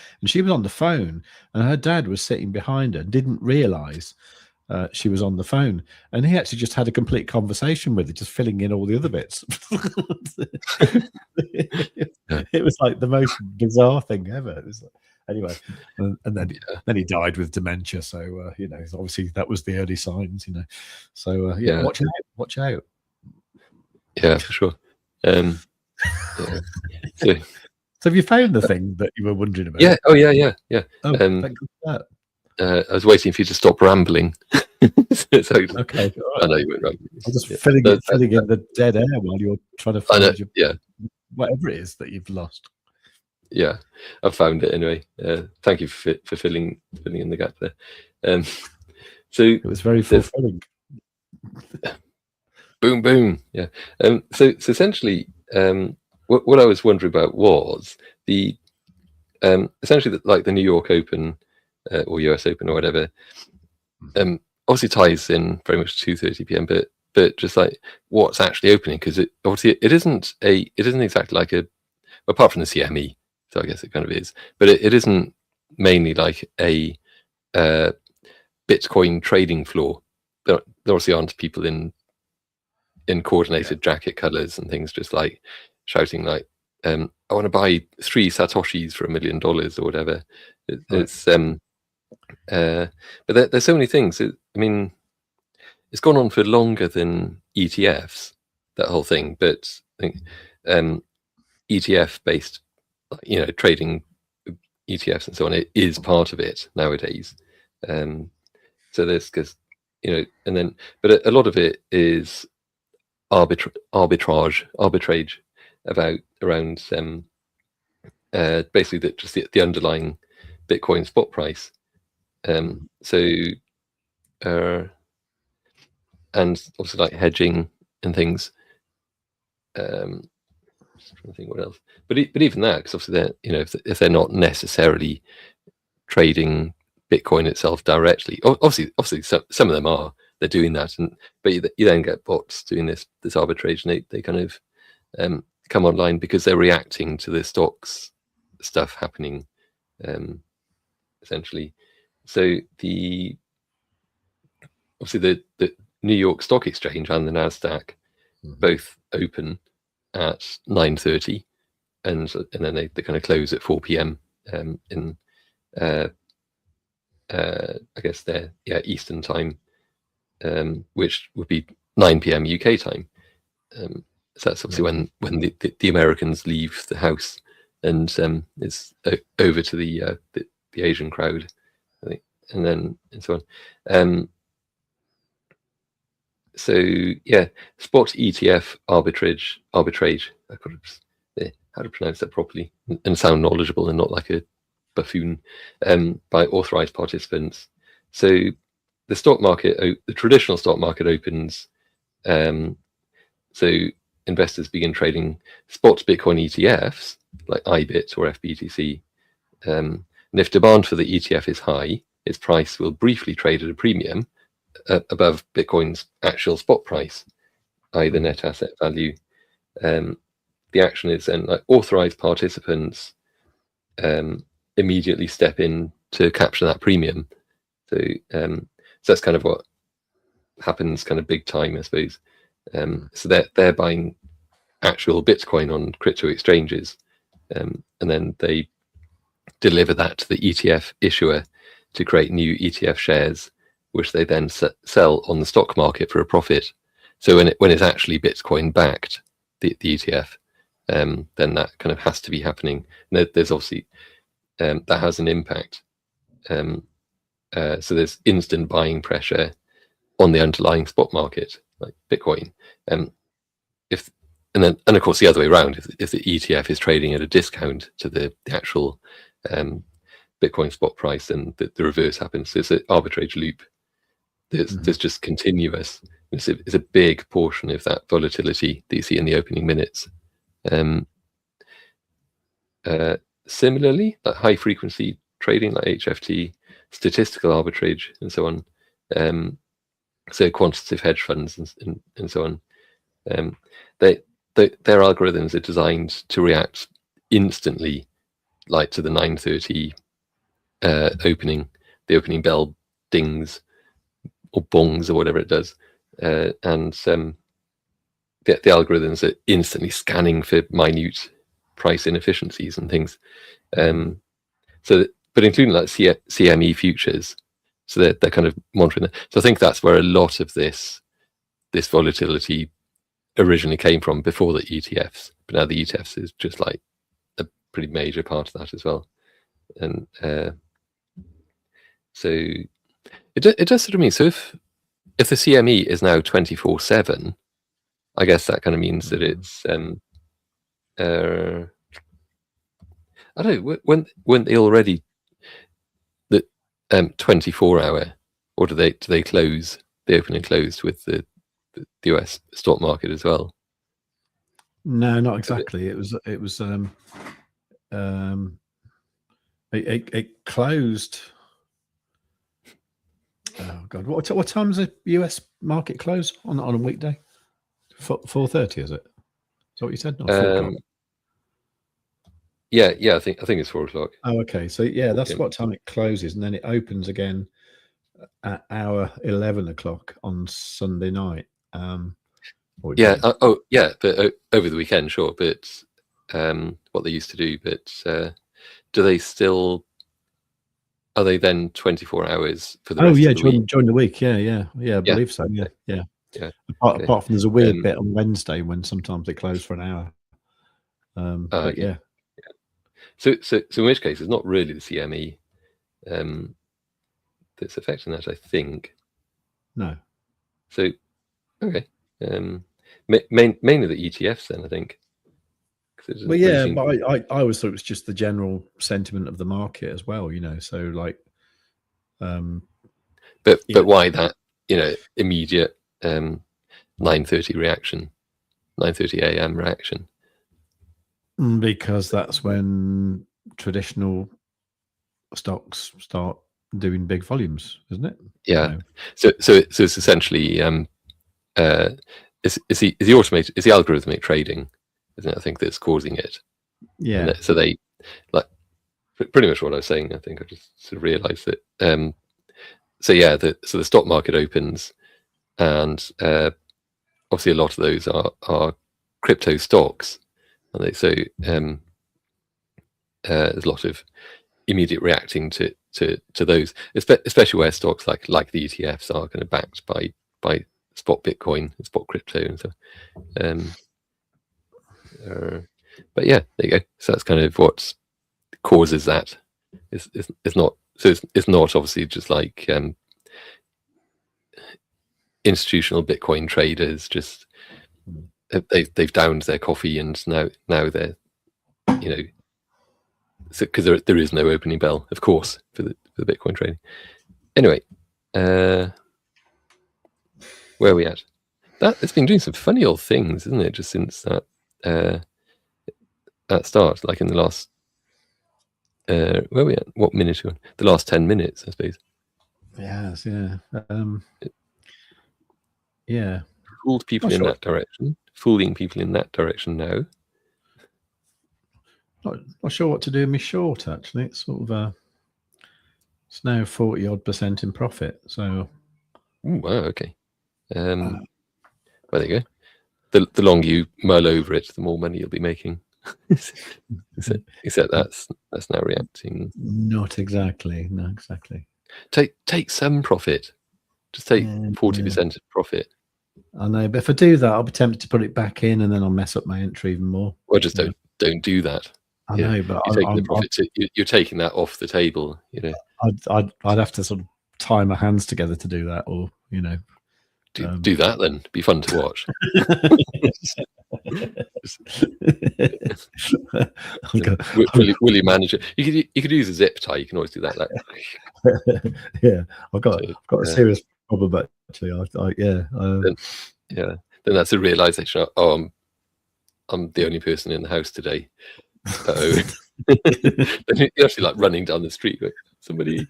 on the phone, and her dad was sitting behind her. Didn't realise she was on the phone, and he actually just had a complete conversation with her, just filling in all the other bits. It was like the most bizarre thing ever. It was like, anyway, and then he died with dementia. So obviously that was the early signs. So watch out. Yeah, for sure. So have you found the thing that you were wondering about? Yeah. Oh, yeah. Oh, thank you for that. I was waiting for you to stop rambling. Okay. I know you weren't rambling. I'm just filling in the dead air while you're trying to find whatever it is that you've lost. Yeah, I've found it anyway. Thank you for filling in the gap there. So it was very fulfilling. Boom, boom. Yeah. So essentially, what I was wondering about was the essentially like the New York Open or US Open or whatever. Obviously ties in very much to 2:30 p.m. But just like what's actually opening, because it isn't exactly like apart from the CME, so I guess it kind of is, but it isn't mainly like a Bitcoin trading floor. There obviously aren't people in coordinated jacket colors and things just like shouting like I want to buy 3 Satoshis for $1 million or whatever. It's but there's so many things. It's gone on for longer than ETFs, that whole thing. But I think ETF based, trading ETFs and so on, it is part of it nowadays. So there's, because and then, but a lot of it is arbitrage around basically just the underlying Bitcoin spot price. And obviously like hedging and things. Just trying to think what else. But even that, because obviously they're if they're not necessarily trading Bitcoin itself directly, obviously some of them are. They're doing that, but you then get bots doing this arbitration. They kind of come online because they're reacting to the stocks stuff happening, essentially. So obviously the New York Stock Exchange and the Nasdaq both open at 9:30, and then they kind of close at 4 p.m. In I guess their Eastern time, which would be 9 p.m. UK time. So that's obviously when the Americans leave the house, and it's over to the Asian crowd, I think, and so on. So yeah, spot ETF arbitrage. I could have how to pronounce that properly and sound knowledgeable and not like a buffoon, by authorized participants. So the stock market, the traditional stock market opens. So investors begin trading spot Bitcoin ETFs like IBIT or FBTC. And if demand for the ETF is high, its price will briefly trade at a premium above Bitcoin's actual spot price, i.e. the net asset value. The action is then like authorized participants immediately step in to capture that premium. So that's kind of what happens kind of big time, I suppose. So they're buying actual Bitcoin on crypto exchanges, and then they deliver that to the ETF issuer to create new ETF shares, which they then sell on the stock market for a profit. So when it's actually Bitcoin backed, the ETF, then that kind of has to be happening. And there's obviously that has an impact. So there's instant buying pressure on the underlying spot market, like Bitcoin. And of course the other way around, if the ETF is trading at a discount to the actual Bitcoin spot price, then the reverse happens. It's an arbitrage loop. There's just continuous. It's a big portion of that volatility that you see in the opening minutes. Similarly, like high frequency trading like HFT, statistical arbitrage, and so on. So quantitative hedge funds and so on. Their algorithms are designed to react instantly, like to the 9:30 opening. The opening bell dings or bongs or whatever it does, and the algorithms are instantly scanning for minute price inefficiencies and things. But including like CME futures, so they're kind of monitoring that. So I think that's where a lot of this volatility originally came from before the ETFs, but now the ETFs is just like a pretty major part of that as well. And so it does sort of mean, so if the CME is now 24/7, I guess that kind of means that it's I don't know, when they already the 24-hour, or do they close, they open and close with the US stock market as well? No, not exactly. It closed. Oh God! What time does the US market close on a weekday? 4:30, is it? Is that what you said? Or 4 o'clock? Yeah. I think it's 4 o'clock. Oh, okay. So yeah, that's what time it closes, and then it opens again at hour 11 o'clock on Sunday night. But over the weekend, sure. But what they used to do, but do they still? Are they then 24 hours for the rest of the week? During the week, yeah, I believe so. Yeah. Apart from there's a weird bit on Wednesday when sometimes they close for an hour. But yeah. So in which case, it's not really the CME that's affecting that, I think. No. So, okay. Mainly the ETFs then, I think. Well, yeah, but I always thought it was just the general sentiment of the market as well, you know. So like, but why that, you know, immediate 9:30 reaction, 9:30 a.m. reaction? Because that's when traditional stocks start doing big volumes, isn't it? Yeah. No. So it's essentially it's the algorithmic trading, isn't it? I think that's causing it. Yeah. So they, like, pretty much what I was saying. I think I just sort of realised that. So yeah, the stock market opens, and obviously a lot of those are crypto stocks, and so there's a lot of immediate reacting to those, especially where stocks like the ETFs are kind of backed by spot Bitcoin and spot crypto and so. But yeah, there you go. So that's kind of what causes that. It's not obviously just like institutional Bitcoin traders just they've downed their coffee and now they're, you know, because there is no opening bell, of course, for the Bitcoin trading. Anyway, where are we at? It's been doing some funny old things, isn't it? Just since that start, like in the last where are we at? What minute are we on? The last 10 minutes, I suppose. Yes, yeah. Yeah. Fooled people in that direction. Fooling people in that direction now. Not sure what to do with my short, actually. It's sort of it's now 40-odd% in profit. So ooh, wow, okay. Well, there you go. The longer you mull over it, the more money you'll be making. Except that's now reacting. Not exactly. No, exactly. Take some profit. Just take 40% of profit. I know, but if I do that, I'll be tempted to put it back in, and then I'll mess up my entry even more. Well, just don't do that. I know, but you're taking the profit. You're taking that off the table. You know, I'd have to sort of tie my hands together to do that, or you know, do that then. It'd be fun to watch. Will you manage it? You could use a zip tie. You can always do that. Like. Yeah, I've got a serious problem actually. Then that's a realization. Oh, I'm the only person in the house today. Then you're actually like running down the street. Like, somebody.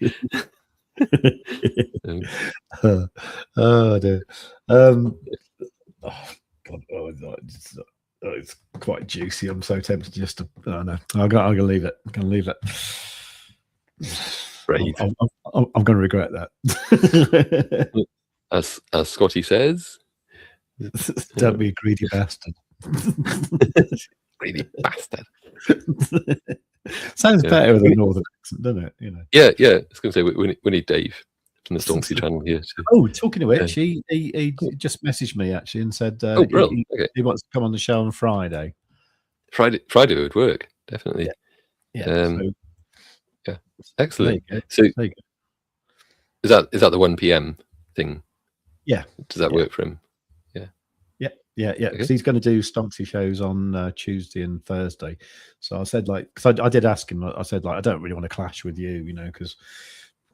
Oh dear. Oh God. It's quite juicy. I'm so tempted just to. Oh no, I'm gonna leave it. I'm gonna leave it. I'm going to regret that. As Scotty says, don't be a greedy bastard. Greedy bastard. Sounds better with a northern accent, doesn't it? You know. Yeah. I was going to say we need Dave from the Stonksy channel here. Oh, talking of which, he just messaged me actually and said he wants to come on the show on Friday. Friday would work, definitely. Yeah. Yeah, excellent. So is that the 1 p.m. thing? Yeah. Does that work for him? Yeah. Because he's going to do Stonksy shows on Tuesday and Thursday. So I said, like, because I did ask him, I said, like, I don't really want to clash with you, you know, because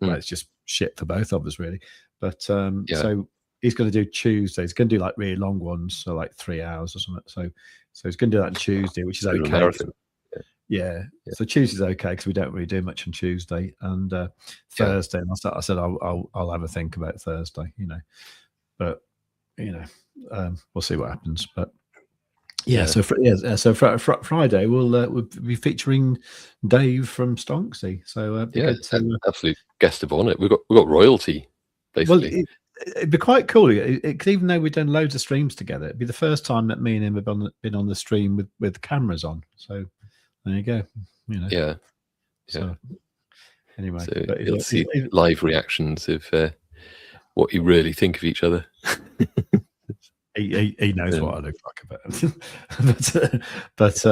it's just shit for both of us, really. But so he's going to do Tuesday. He's going to do like really long ones, so like 3 hours or something. So he's going to do that on Tuesday, which is okay. Marathon. Yeah. So Tuesday's okay because we don't really do much on Tuesday, and Thursday. And I said I'll have a think about Thursday, you know, but you know, we'll see what happens. But so Friday we'll be featuring Dave from Stonksy. So absolute guest of honor. We've got royalty basically. Well, it'd be quite cool. Even though we've done loads of streams together, it'd be the first time that me and him have been on the stream with cameras on. So. There you go. You know. Yeah. So, anyway, so you'll see live reactions of what you really think of each other. he knows what I look like about. but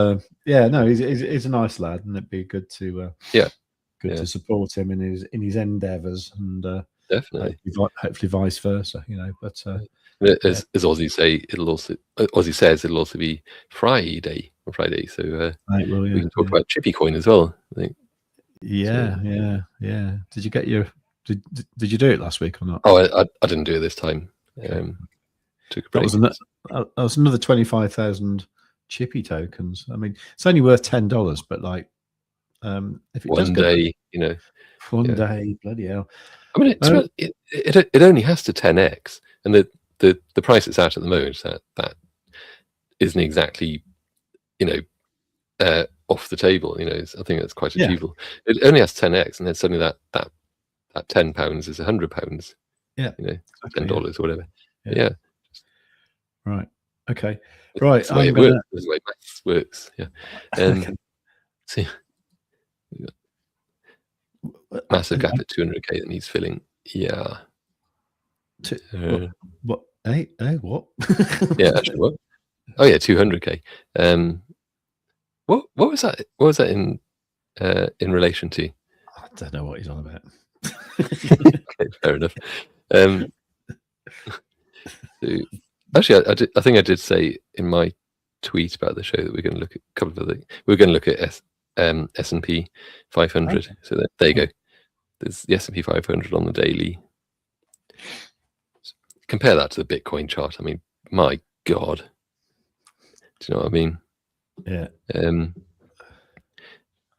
no, he's a nice lad, and it'd be good to to support him in his endeavours. And definitely. Hopefully vice versa, you know. But as Aussie say, Aussie says it'll also be Friday on Friday, so right, well, we can talk about Chippy Coin as well, I think. Yeah, so, yeah. Did you get your? Did you do it last week or not? Oh, I didn't do it this time. Took a break. That was another 25,000 Chippy tokens. I mean, it's only worth $10, but like, if it one day, you know, one day, bloody hell. I mean, it only has to 10x, and the price it's at the moment, that isn't exactly, you know, off the table. You know, I think that's quite achievable. It only has 10x, and then suddenly that £10 is £100. Yeah, you know, $10 or whatever. Yeah. Right. Okay. Right. That's the way it works. That's the way maths works. Yeah. Okay. See, massive gap at 200k that needs filling. Yeah. What? What? Yeah. Actually, what? Oh yeah, 200k. What was that? What was that in relation to? I don't know what he's on about. Okay, fair enough. So, actually, I think I did say in my tweet about the show that we're going to look at a couple of we're going to look at S&P 500. Okay. So there you go. There's the S&P 500 on the daily. Compare that to the Bitcoin chart. I mean, my God. Do you know what I mean? Yeah.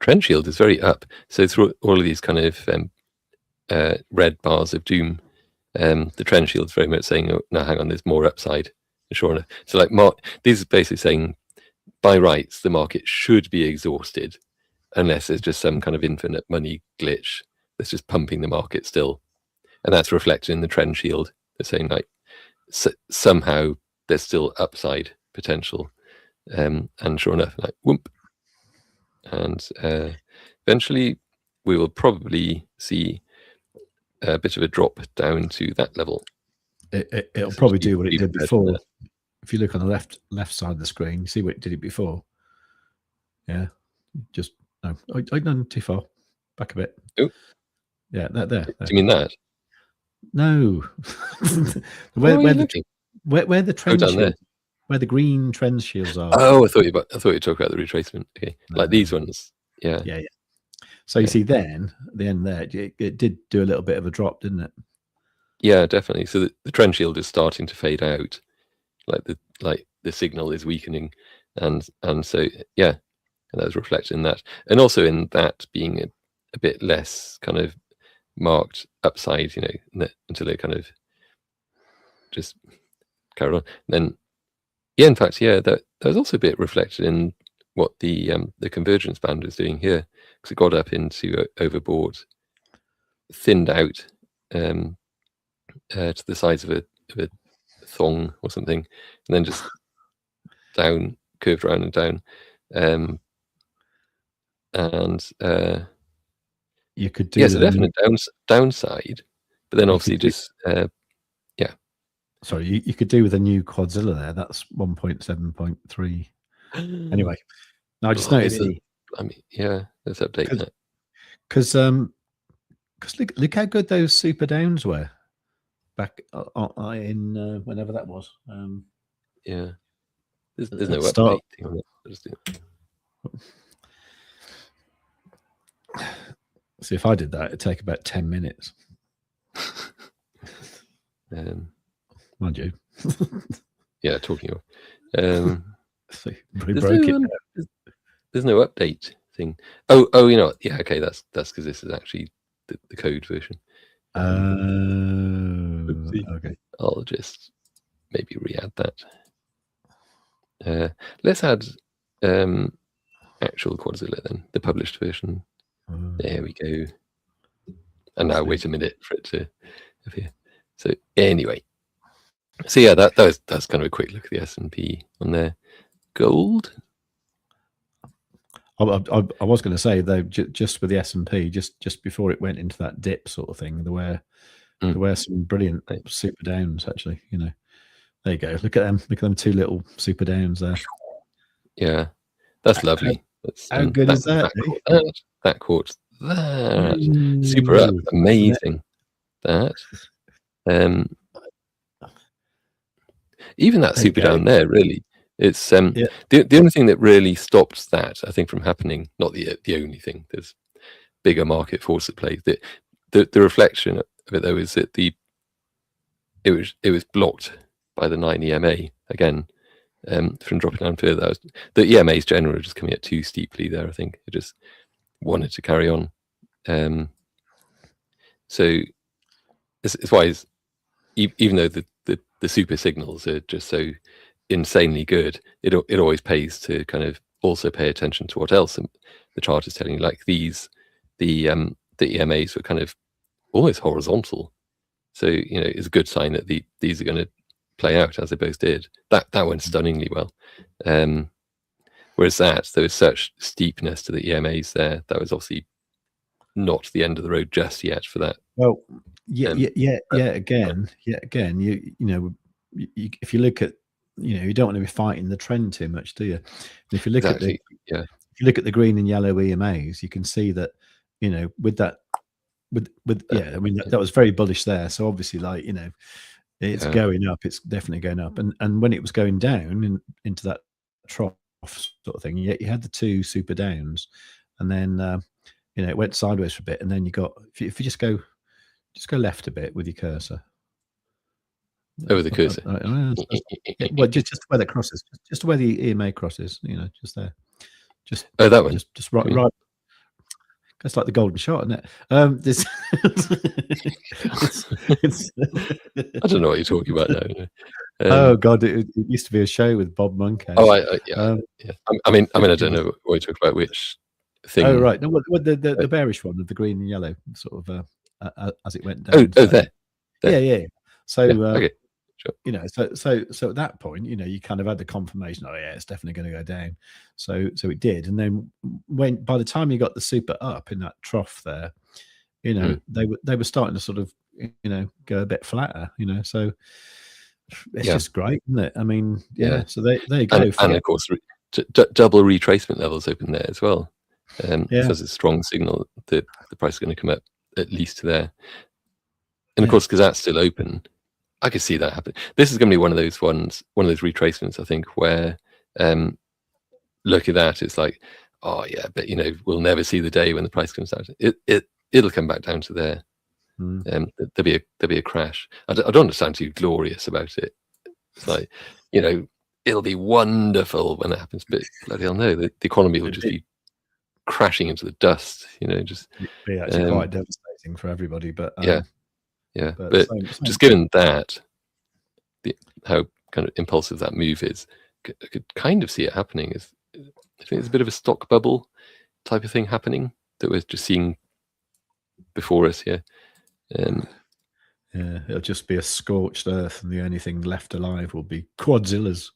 Trend shield is very up. So through all of these kind of red bars of doom, the trend shield is very much saying, oh, no, hang on, there's more upside. Sure enough. So like these are basically saying, by rights, the market should be exhausted unless there's just some kind of infinite money glitch that's just pumping the market still. And that's reflected in the trend shield. They're saying like somehow there's still upside potential. And sure enough, like whoop. And eventually we will probably see a bit of a drop down to that level. It'll probably do what it did before. If you look on the left side of the screen, you see what it did before. Yeah, just no, I done too far. Back a bit. Oh, yeah, there. Do you mean that? No, where the trend shield, where the green trend shields are. Oh, I thought you talked about the retracement. Okay, no. Like these ones. Yeah. So you see, then at the end there, it did do a little bit of a drop, didn't it? Yeah, definitely. So the trend shield is starting to fade out, like the signal is weakening, and so yeah, and that was reflected in that, and also in that being a bit less kind of marked upside, you know, until it kind of just carried on. And then, yeah, in fact, yeah, that was also a bit reflected in what the convergence band was doing here, because it got up into overbought, thinned out to the size of a thong or something, and then just down, curved around and down, and you could do a definite downside, but then obviously just yeah. Sorry, you could do with a new Quadzilla there. That's 1.7.3. Anyway, no, I just noticed. I mean, yeah, let's update that. Because look how good those super downs were back in whenever that was. Yeah, there's no update on it. See, if I did that, it'd take about 10 minutes. Mind you. Yeah, talking of. There's no update thing. Oh, you know what? Yeah, okay, that's because this is actually the code version. Okay. I'll just maybe re-add that. Let's add actual Quadzilla then, the published version. There we go. And now wait a minute for it to appear. So anyway, so yeah, that's kind of a quick look at the S&P on there. Gold. I was going to say though, just with the S&P, just before it went into that dip sort of thing, there were some brilliant super downs actually. You know, there you go. Look at them. Look at them two little super downs there. Yeah, that's lovely. How good is that? That caught that super up, amazing. that. Even that super down there, really, it's the only thing that really stopped that, I think, from happening. Not the only thing. There's bigger market force at play. The reflection of it, though, is that it was blocked by the 9 EMA again from dropping down further. The EMA's generally just coming out too steeply there. I think it just wanted to carry on. So it's why even though the super signals are just so insanely good, it always pays to kind of also pay attention to what else the chart is telling you. Like the EMAs were kind of almost horizontal, so it's a good sign that these are going to play out as they both did. That went stunningly well. Whereas there was such steepness to the EMAs there, that was obviously not the end of the road just yet for that. Well, again, if you look at, you don't want to be fighting the trend too much, do you? And if you look at if you look at the green and yellow EMAs, you can see that, with that, I mean that was very bullish there. So obviously, it's going up. It's definitely going up. And when it was going down into that trough sort of thing, you had the two super downs, and then it went sideways for a bit, and then you got, if you just go left a bit with your cursor. Over the cursor. Well, just where that crosses, just where the EMA crosses, just there. Just that one. Just right. That's like the golden shot, isn't it? I don't know what you're talking about now. Oh God, it used to be a show with Bob Monkhouse. Oh, yeah. I mean, I don't know what you talk about. Which thing? Oh, right. No, the bearish one of the green and yellow, sort of as it went down. There. Yeah. So, okay. Sure. So at that point, you kind of had the confirmation. Oh yeah, it's definitely going to go down. So it did, and then by the time you got the super up in that trough there, they were starting to sort of go a bit flatter. So it's just great, isn't it? I mean, So there you go. And of course, double retracement levels open there as well. So it's a strong signal that the price is going to come up at least to there. And of course, because that's still open, I could see that happen. This is going to be one of those retracements, I think, where look at that, it's like, oh yeah, but we'll never see the day when the price comes down. It'll come back down to there. There'll be a crash. I don't sound too glorious about it. It's like, it'll be wonderful when it happens, but bloody hell no, the economy will just be crashing into the dust. Just be actually quite devastating for everybody. But but just given that, how kind of impulsive that move is, I could kind of see it happening. I think there's a bit of a stock bubble type of thing happening that we're just seeing before us here. It'll just be a scorched earth, and the only thing left alive will be Quadzillas.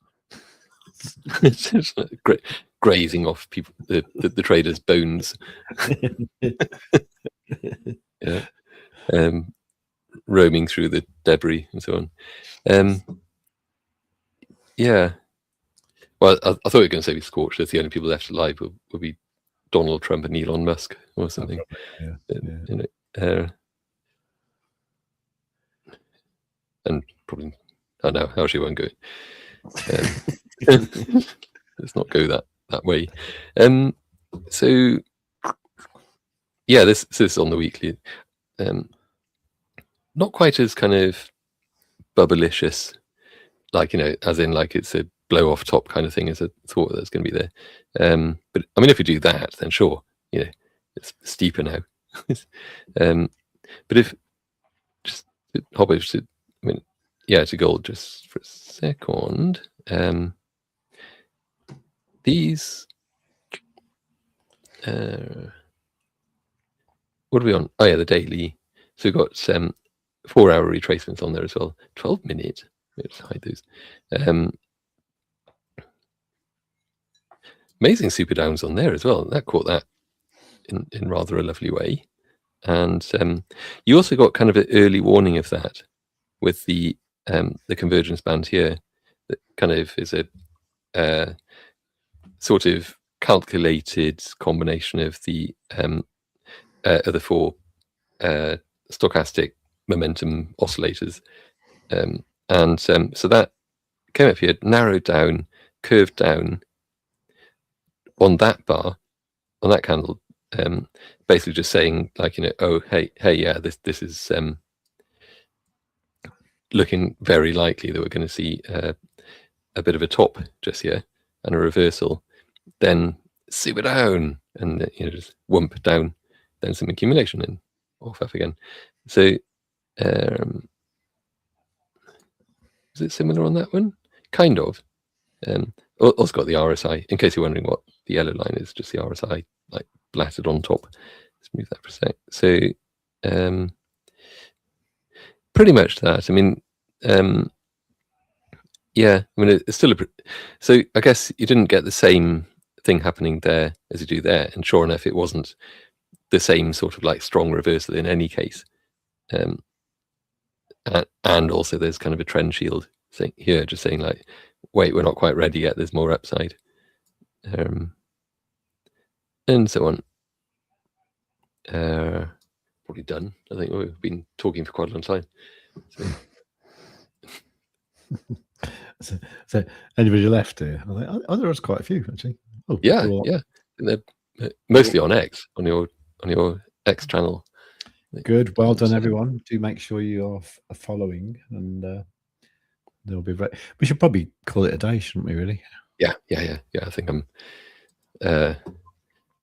It's just grazing off people, the traders' bones. Roaming through the debris and so on. Well, I thought you were going to say we scorched. The only people left alive will be Donald Trump and Elon Musk or something. And probably, I don't know, how she won't go. Let's not go that way. So this is on the weekly. Not quite as kind of bubblicious, as in like it's a blow off top kind of thing as I thought that's going to be there. But I mean, if you do that, then sure, it's steeper now. But if just hop over to, to gold just for a second. These, what are we on? Oh yeah, the daily. So we've got 4-hour retracements on there as well. 12 minutes. Let's hide those. Amazing super downs on there as well. That caught that in rather a lovely way. And you also got kind of an early warning of that with the convergence band here. That kind of is a sort of calculated combination of the 4 stochastic momentum oscillators, and so that came up here, narrowed down, curved down on that bar, on that candle, basically just saying like, oh hey yeah, this is looking very likely that we're going to see a bit of a top just here and a reversal, then super down, and just whump down, then some accumulation and off up again. So is it similar on that one? Kind of. Also got the RSI, in case you're wondering what the yellow line is, just the RSI like blattered on top. Let's move that for a sec. So pretty much that. I mean, yeah, I mean, it's still so I guess you didn't get the same thing happening there as you do there, and sure enough, it wasn't the same sort of like strong reversal in any case. And also there's kind of a trend shield thing here, just saying like, wait, we're not quite ready yet, there's more upside, and so on. Probably done. I think we've been talking for quite a long time. So anybody left here? I think, there was quite a few actually. Oh, yeah, yeah. And they're mostly on X, on your X channel. Good, well done, everyone. Do make sure you are following, and there'll be. We should probably call it a day, shouldn't we? Really? Yeah. I think I'm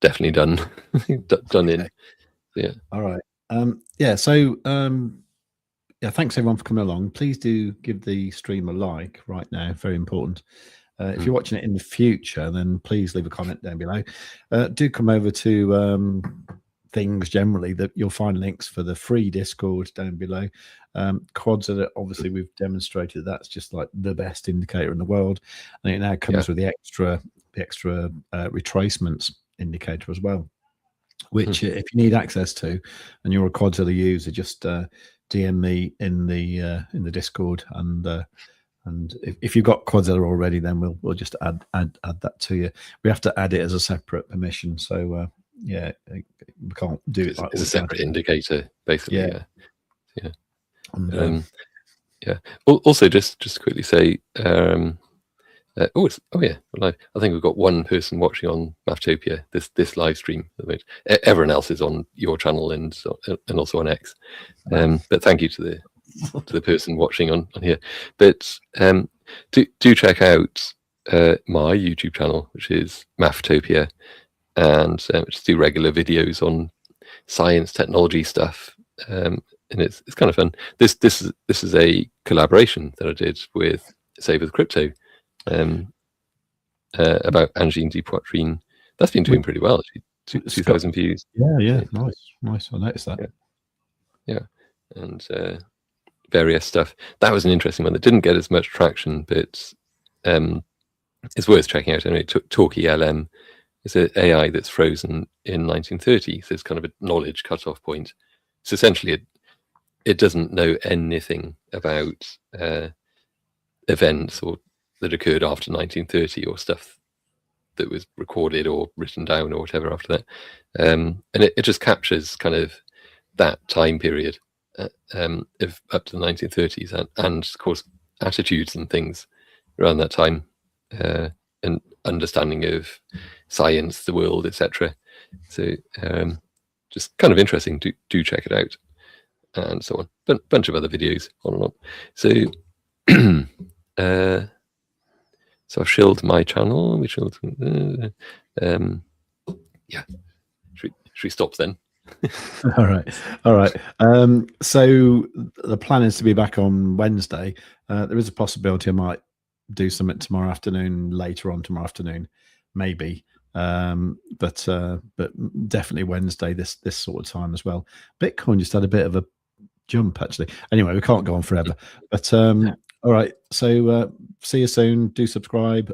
definitely done. Done in. Yeah. All right. Yeah. So yeah, thanks everyone for coming along. Please do give the stream a like right now. Very important. If you're watching it in the future, then please leave a comment down below. Do come over to things generally, that you'll find links for the free Discord down below. Quadzilla, obviously we've demonstrated that's just like the best indicator in the world, and it now comes with the extra retracements indicator as well, which if you need access to and you're a Quadzilla user, just DM me in the Discord, and if you've got Quadzilla already, then we'll just add that to you. We have to add it as a separate permission, so yeah, we can't do it like it's a separate indicator, basically. Yeah. Yeah. Also, just to quickly say, oh yeah, live. I think we've got one person watching on Maftopia this live stream. Everyone else is on your channel and also on X. But thank you to the person watching on here. But do check out my YouTube channel, which is Maftopia, and just do regular videos on science, technology stuff, and it's kind of fun. This is a collaboration that I did with Save with Crypto, about Angine de Poitrine. That's been doing pretty well, actually. 2,000 views. Yeah, nice. I noticed that. Yeah, and various stuff. That was an interesting one that didn't get as much traction, but it's worth checking out anyway. Talkie LM is an AI that's frozen in 1930, so it's kind of a knowledge cutoff point. So essentially, it doesn't know anything about events that occurred after 1930, or stuff that was recorded or written down or whatever after that, and it just captures kind of that time period of up to the 1930s, and of course attitudes and things around that time, and understanding of science, the world, etc. So just kind of interesting. Do check it out, and so on. But bunch of other videos on and on. So so I've shilled my channel. We shilled. Yeah. Should we stop then? All right. So the plan is to be back on Wednesday. There is a possibility I might do something tomorrow afternoon, later on tomorrow afternoon, maybe. But definitely Wednesday, this sort of time as well. Bitcoin just had a bit of a jump, actually. Anyway, we can't go on forever. But all right. So see you soon. Do subscribe.